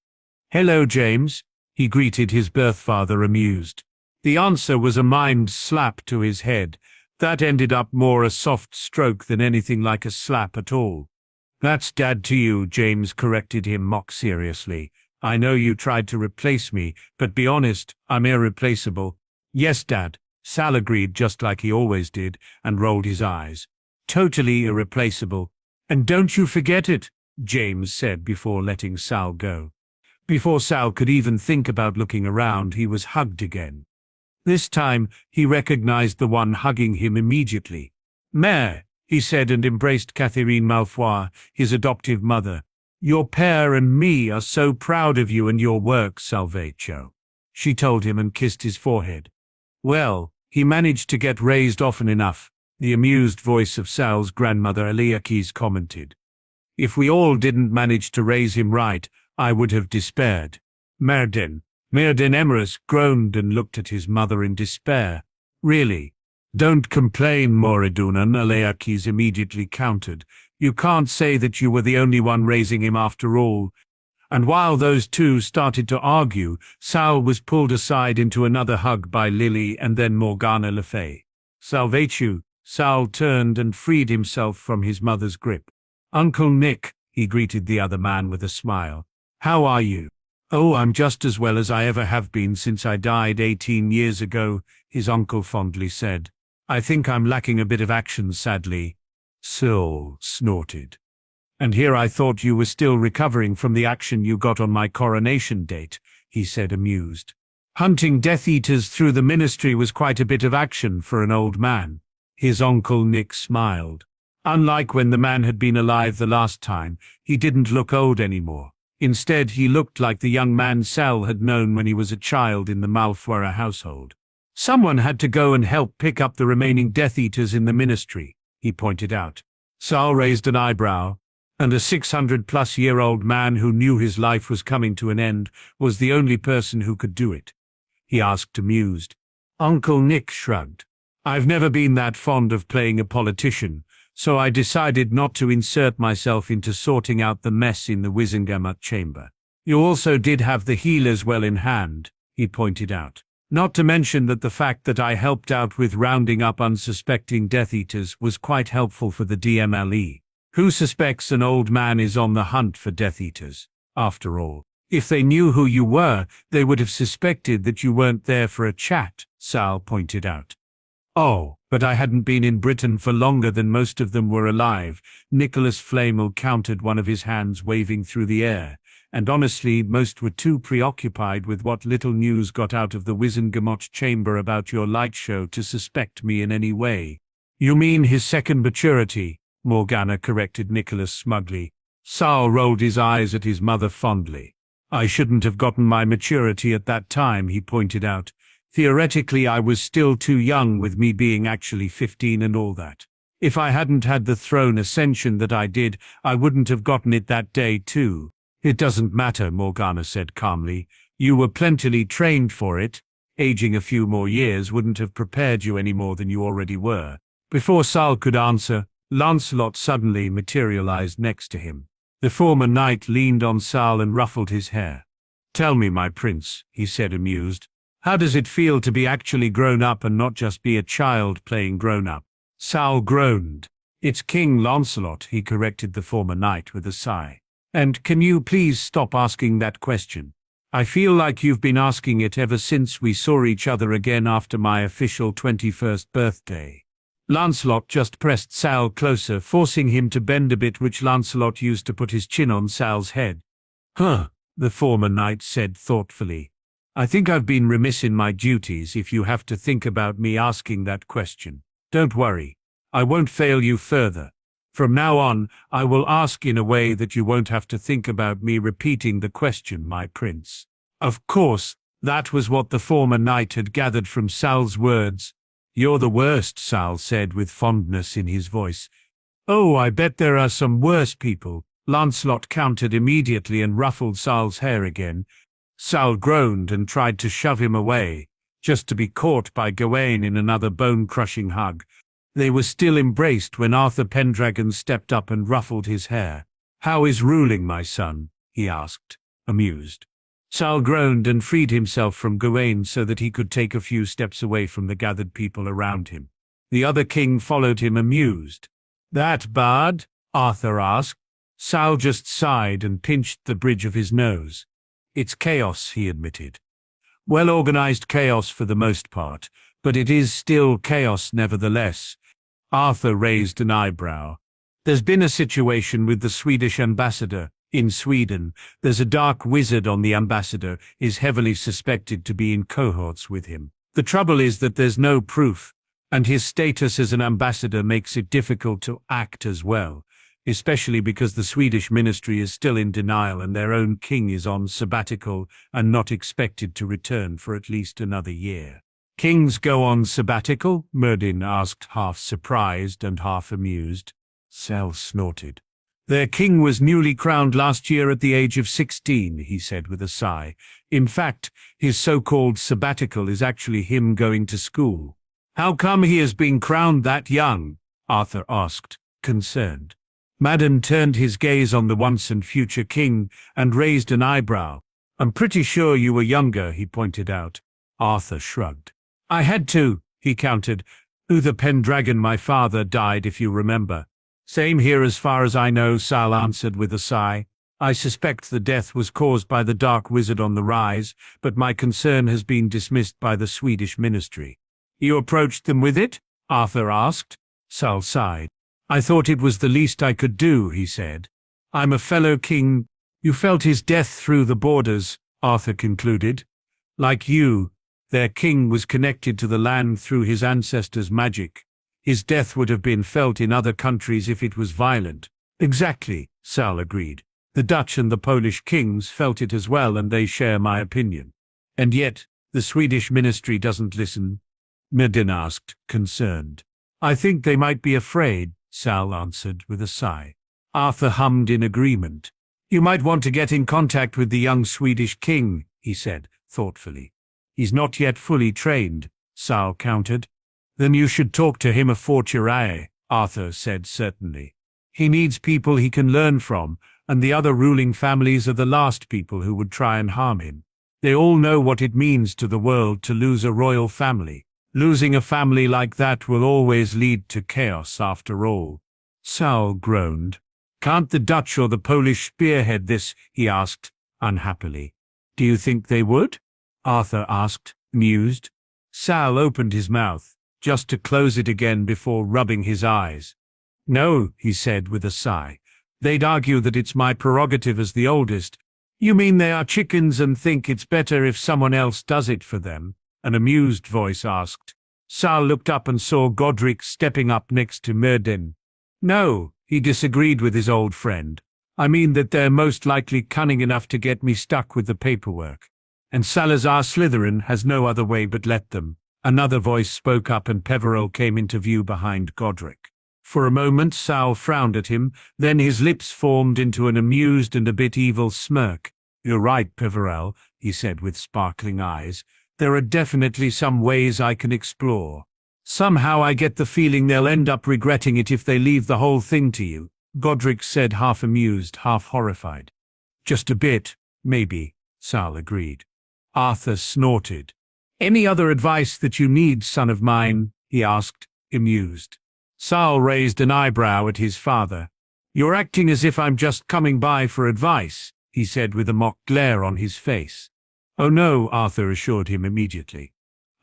Hello, James, he greeted his birthfather, amused. The answer was a mimed slap to his head. That ended up more a soft stroke than anything like a slap at all. That's Dad to you, James corrected him mock seriously. I know you tried to replace me, but be honest, I'm irreplaceable. Yes, Dad, Sal agreed just like he always did, and rolled his eyes. Totally irreplaceable. And don't you forget it, James said before letting Sal go. Before Sal could even think about looking around, he was hugged again. This time, he recognized the one hugging him immediately. Mère, he said, and embraced Catherine Malfoy, his adoptive mother. Your père and me are so proud of you and your work, Salvatio, she told him and kissed his forehead. Well, he managed to get raised often enough, the amused voice of Sal's grandmother Eliakis commented. If we all didn't manage to raise him right, I would have despaired. Merlin Emerus groaned and looked at his mother in despair. Really? Don't complain, Moridunan, Eliakis immediately countered. You can't say that you were the only one raising him after all. And while those two started to argue, Sal was pulled aside into another hug by Lily and then Morgana Le Fay. Salvatio, Sal turned and freed himself from his mother's grip. Uncle Nick, he greeted the other man with a smile. How are you? Oh, I'm just as well as I ever have been since I died 18 years ago, his uncle fondly said. I think I'm lacking a bit of action, sadly. Saul snorted. And here I thought you were still recovering from the action you got on my coronation date, he said, amused. Hunting Death Eaters through the ministry was quite a bit of action for an old man. His uncle Nick smiled. Unlike when the man had been alive the last time, he didn't look old anymore. Instead, he looked like the young man Sal had known when he was a child in the Malfoy household. Someone had to go and help pick up the remaining Death Eaters in the ministry, he pointed out. Sal raised an eyebrow, and a 600-plus-year-old man who knew his life was coming to an end was the only person who could do it. He asked, amused. Uncle Nick shrugged. I've never been that fond of playing a politician, so I decided not to insert myself into sorting out the mess in the Wizengamot chamber. You also did have the healers well in hand, he pointed out. Not to mention that the fact that I helped out with rounding up unsuspecting Death Eaters was quite helpful for the DMLE. Who suspects an old man is on the hunt for Death Eaters? After all, if they knew who you were, they would have suspected that you weren't there for a chat, Sal pointed out. Oh, but I hadn't been in Britain for longer than most of them were alive. Nicholas Flamel counted, one of his hands waving through the air. And honestly, most were too preoccupied with what little news got out of the Wizengamot chamber about your light show to suspect me in any way. You mean his second maturity, Morgana corrected Nicholas smugly. Sal rolled his eyes at his mother fondly. I shouldn't have gotten my maturity at that time, he pointed out. Theoretically, I was still too young, with me being actually 15 and all that. If I hadn't had the throne ascension that I did, I wouldn't have gotten it that day too. It doesn't matter, Morgana said calmly. You were plentifully trained for it. Aging a few more years wouldn't have prepared you any more than you already were. Before Sal could answer, Lancelot suddenly materialized next to him. The former knight leaned on Sal and ruffled his hair. "Tell me, my prince," he said, amused. "How does it feel to be actually grown up and not just be a child playing grown-up?" Sal groaned. "It's King Lancelot," he corrected the former knight with a sigh. "And can you please stop asking that question? I feel like you've been asking it ever since we saw each other again after my official 21st birthday." Lancelot just pressed Sal closer, forcing him to bend a bit, which Lancelot used to put his chin on Sal's head. "Huh," the former knight said thoughtfully. "I think I've been remiss in my duties if you have to think about me asking that question. Don't worry, I won't fail you further. From now on, I will ask in a way that you won't have to think about me repeating the question, my prince." Of course, that was what the former knight had gathered from Sal's words. "You're the worst," Sal said with fondness in his voice. "Oh, I bet there are some worse people," Lancelot countered immediately and ruffled Sal's hair again. Sal groaned and tried to shove him away, just to be caught by Gawain in another bone-crushing hug. They were still embraced when Arthur Pendragon stepped up and ruffled his hair. "How is ruling, my son?" he asked, amused. Sal groaned and freed himself from Gawain so that he could take a few steps away from the gathered people around him. The other king followed him, amused. "That bad?" Arthur asked. Sal just sighed and pinched the bridge of his nose. "It's chaos," he admitted. "Well-organized chaos for the most part, but it is still chaos nevertheless." Arthur raised an eyebrow. "There's been a situation with the Swedish ambassador. In Sweden, there's a dark wizard on the ambassador, is heavily suspected to be in cohorts with him. The trouble is that there's no proof, and his status as an ambassador makes it difficult to act as well, especially because the Swedish ministry is still in denial and their own king is on sabbatical and not expected to return for at least another year." "Kings go on sabbatical?" Merlin asked, half surprised and half amused. Sal snorted. "Their king was newly crowned last year at the age of 16, he said with a sigh. "In fact, his so-called sabbatical is actually him going to school." "How come he has been crowned that young?" Arthur asked, concerned. Madden turned his gaze on the once and future king and raised an eyebrow. "I'm pretty sure you were younger," he pointed out. Arthur shrugged. "I had to," he countered. "Uther Pendragon, my father, died, if you remember." "Same here as far as I know," Sal answered with a sigh. "I suspect the death was caused by the dark wizard on the rise, but my concern has been dismissed by the Swedish ministry." "You approached them with it?" Arthur asked. Sal sighed. "I thought it was the least I could do," he said. "I'm a fellow king." "You felt his death through the borders," Arthur concluded. "Like you, their king was connected to the land through his ancestors' magic. His death would have been felt in other countries if it was violent." "Exactly," Sal agreed. "The Dutch and the Polish kings felt it as well, and they share my opinion." "And yet, the Swedish ministry doesn't listen?" Merlin asked, concerned. "I think they might be afraid," Sal answered with a sigh. Arthur hummed in agreement. "You might want to get in contact with the young Swedish king," he said, thoughtfully. "He's not yet fully trained," Sal countered. "Then you should talk to him of fortune," Arthur said certainly. "He needs people he can learn from, and the other ruling families are the last people who would try and harm him. They all know what it means to the world to lose a royal family. Losing a family like that will always lead to chaos after all." Sal groaned. "Can't the Dutch or the Polish spearhead this?" he asked, unhappily. "Do you think they would?" Arthur asked, amused. Sal opened his mouth, just to close it again before rubbing his eyes. "No," he said with a sigh. "They'd argue that it's my prerogative as the oldest." "You mean they are chickens and think it's better if someone else does it for them?" an amused voice asked. Sal looked up and saw Godric stepping up next to Merlin. "No," he disagreed with his old friend. "I mean that they're most likely cunning enough to get me stuck with the paperwork. And Salazar Slytherin has no other way but let them." Another voice spoke up and Peveril came into view behind Godric. For a moment Sal frowned at him, then his lips formed into an amused and a bit evil smirk. "You're right, Peverell," he said with sparkling eyes. "There are definitely some ways I can explore. Somehow I get the feeling they'll end up regretting it if they leave the whole thing to you," Godric said, half amused, half horrified. "Just a bit, maybe," Sal agreed. Arthur snorted. "Any other advice that you need, son of mine?" he asked, amused. Sal raised an eyebrow at his father. "You're acting as if I'm just coming by for advice," he said with a mock glare on his face. "Oh no," Arthur assured him immediately.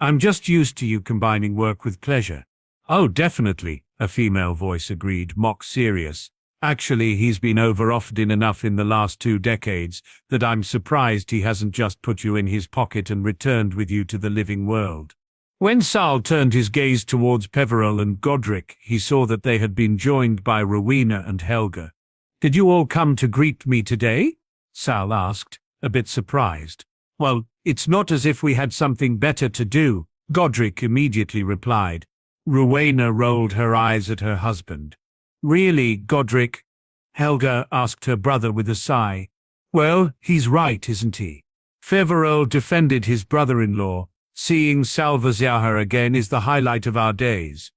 "I'm just used to you combining work with pleasure." "Oh, definitely," a female voice agreed, mock serious. "Actually, he's been over often enough in the last 2 decades that I'm surprised he hasn't just put you in his pocket and returned with you to the living world." When Sal turned his gaze towards Peverell and Godric, he saw that they had been joined by Rowena and Helga. "Did you all come to greet me today?" Sal asked, a bit surprised. "Well, it's not as if we had something better to do," Godric immediately replied. Rowena rolled her eyes at her husband. "Really, Godric?" Helga asked her brother with a sigh. "Well, he's right, isn't he?" Peverell defended his brother-in-law. "Seeing Salvaziaha again is the highlight of our days."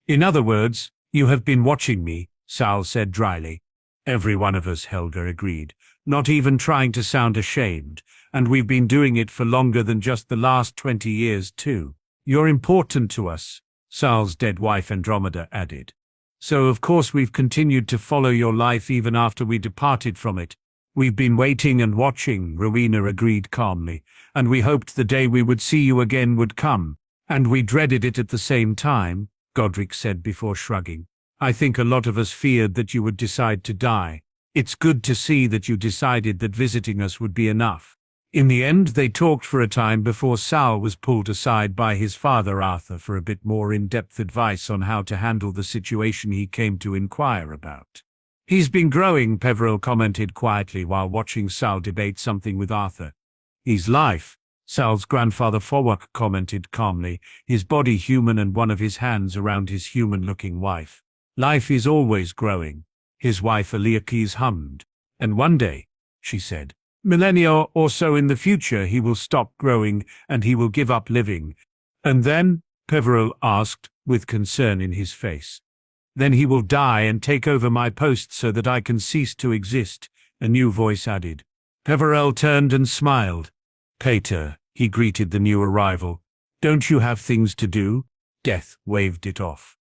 "In other words, you have been watching me," Sal said dryly. "Every one of us," Helga agreed, not even trying to sound ashamed. "And we've been doing it for longer than just the last 20 years, too." "You're important to us," Sal's dead wife Andromeda added. "So of course we've continued to follow your life even after we departed from it." "We've been waiting and watching," Rowena agreed calmly, "and we hoped the day we would see you again would come. And we dreaded it at the same time," Godric said before shrugging. "I think a lot of us feared that you would decide to die. It's good to see that you decided that visiting us would be enough." In the end, they talked for a time before Sal was pulled aside by his father Arthur for a bit more in-depth advice on how to handle the situation he came to inquire about. "He's been growing," Peverell commented quietly while watching Sal debate something with Arthur. "He's life," Sal's grandfather Fawwak commented calmly, his body human and one of his hands around his human-looking wife. "Life is always growing," his wife Eliakis hummed. "And one day," she said, "millennia or so in the future, he will stop growing and he will give up living." "And then?" Peverell asked, with concern in his face. "Then he will die and take over my post so that I can cease to exist," a new voice added. Peverell turned and smiled. "Pater," he greeted the new arrival. "Don't you have things to do?" Death waved it off.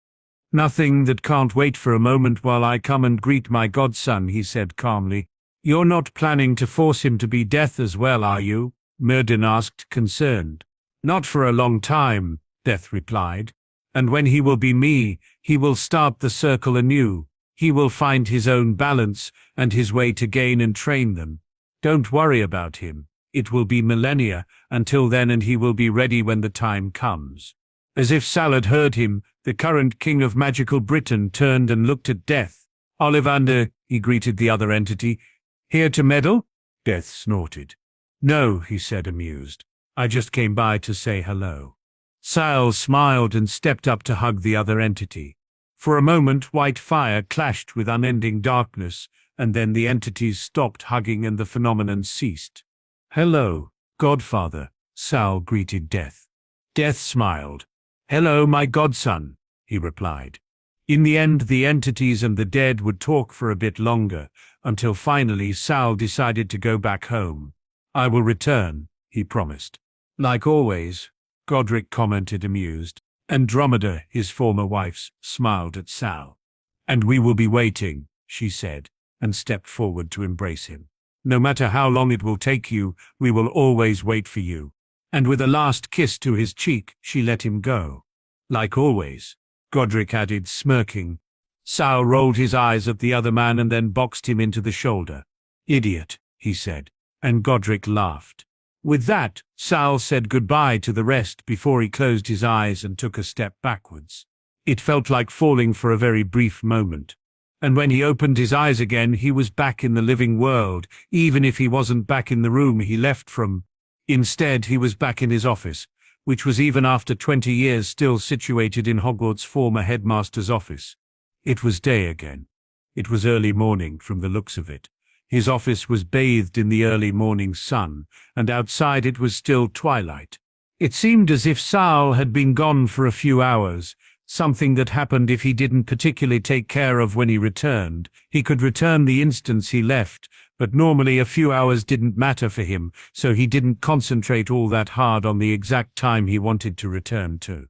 "Nothing that can't wait for a moment while I come and greet my godson," he said calmly. "You're not planning to force him to be Death as well, are you?" Merlin asked, concerned. "Not for a long time," Death replied. "And when he will be me, he will start the circle anew. He will find his own balance and his way to gain and train them. Don't worry about him. It will be millennia until then, and he will be ready when the time comes." As if Sal had heard him, the current king of magical Britain turned and looked at Death. "Ollivander," he greeted the other entity. "Here to meddle?" Death snorted. "No," he said, amused. "I just came by to say hello." Sal smiled and stepped up to hug the other entity. For a moment, white fire clashed with unending darkness, and then the entities stopped hugging and the phenomenon ceased. "Hello, Godfather," Sal greeted Death. Death smiled. "Hello, my godson," he replied. In the end, the entities and the dead would talk for a bit longer, until finally Sal decided to go back home. "I will return," he promised. "Like always," Godric commented, amused. Andromeda, his former wife, smiled at Sal. "And we will be waiting," she said, and stepped forward to embrace him. "No matter how long it will take you, we will always wait for you." And with a last kiss to his cheek, she let him go. "Like always," Godric added, smirking. Sal rolled his eyes at the other man and then boxed him into the shoulder. "Idiot," he said, and Godric laughed. With that, Sal said goodbye to the rest before he closed his eyes and took a step backwards. It felt like falling for a very brief moment. And when he opened his eyes again, he was back in the living world, even if he wasn't back in the room he left from. Instead, he was back in his office, which was, even after 20 years, still situated in Hogwarts' former headmaster's office. It was day again. It was early morning from the looks of it. His office was bathed in the early morning sun, and outside it was still twilight. It seemed as if Sal had been gone for a few hours, something that happened if he didn't particularly take care of when he returned. He could return the instant he left, but normally a few hours didn't matter for him, so he didn't concentrate all that hard on the exact time he wanted to return to.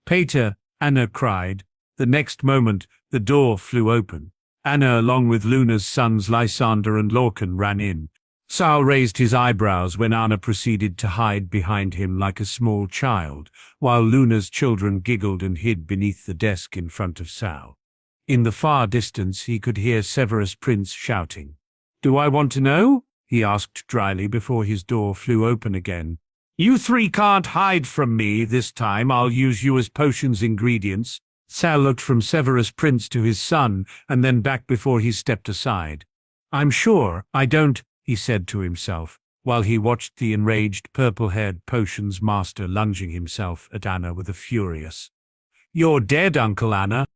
"Pater," Anna cried. The next moment, the door flew open. Anna, along with Luna's sons Lysander and Lorcan, ran in. Sal raised his eyebrows when Anna proceeded to hide behind him like a small child, while Luna's children giggled and hid beneath the desk in front of Sal. In the far distance he could hear Severus Prince shouting. "Do I want to know?" he asked dryly before his door flew open again. "You three can't hide from me. This time I'll use you as potions ingredients." Sal looked from Severus Prince to his son, and then back before he stepped aside. "I'm sure I don't," he said to himself, while he watched the enraged purple-haired potions master lunging himself at Anna with a furious, "You're dead, Uncle Anna."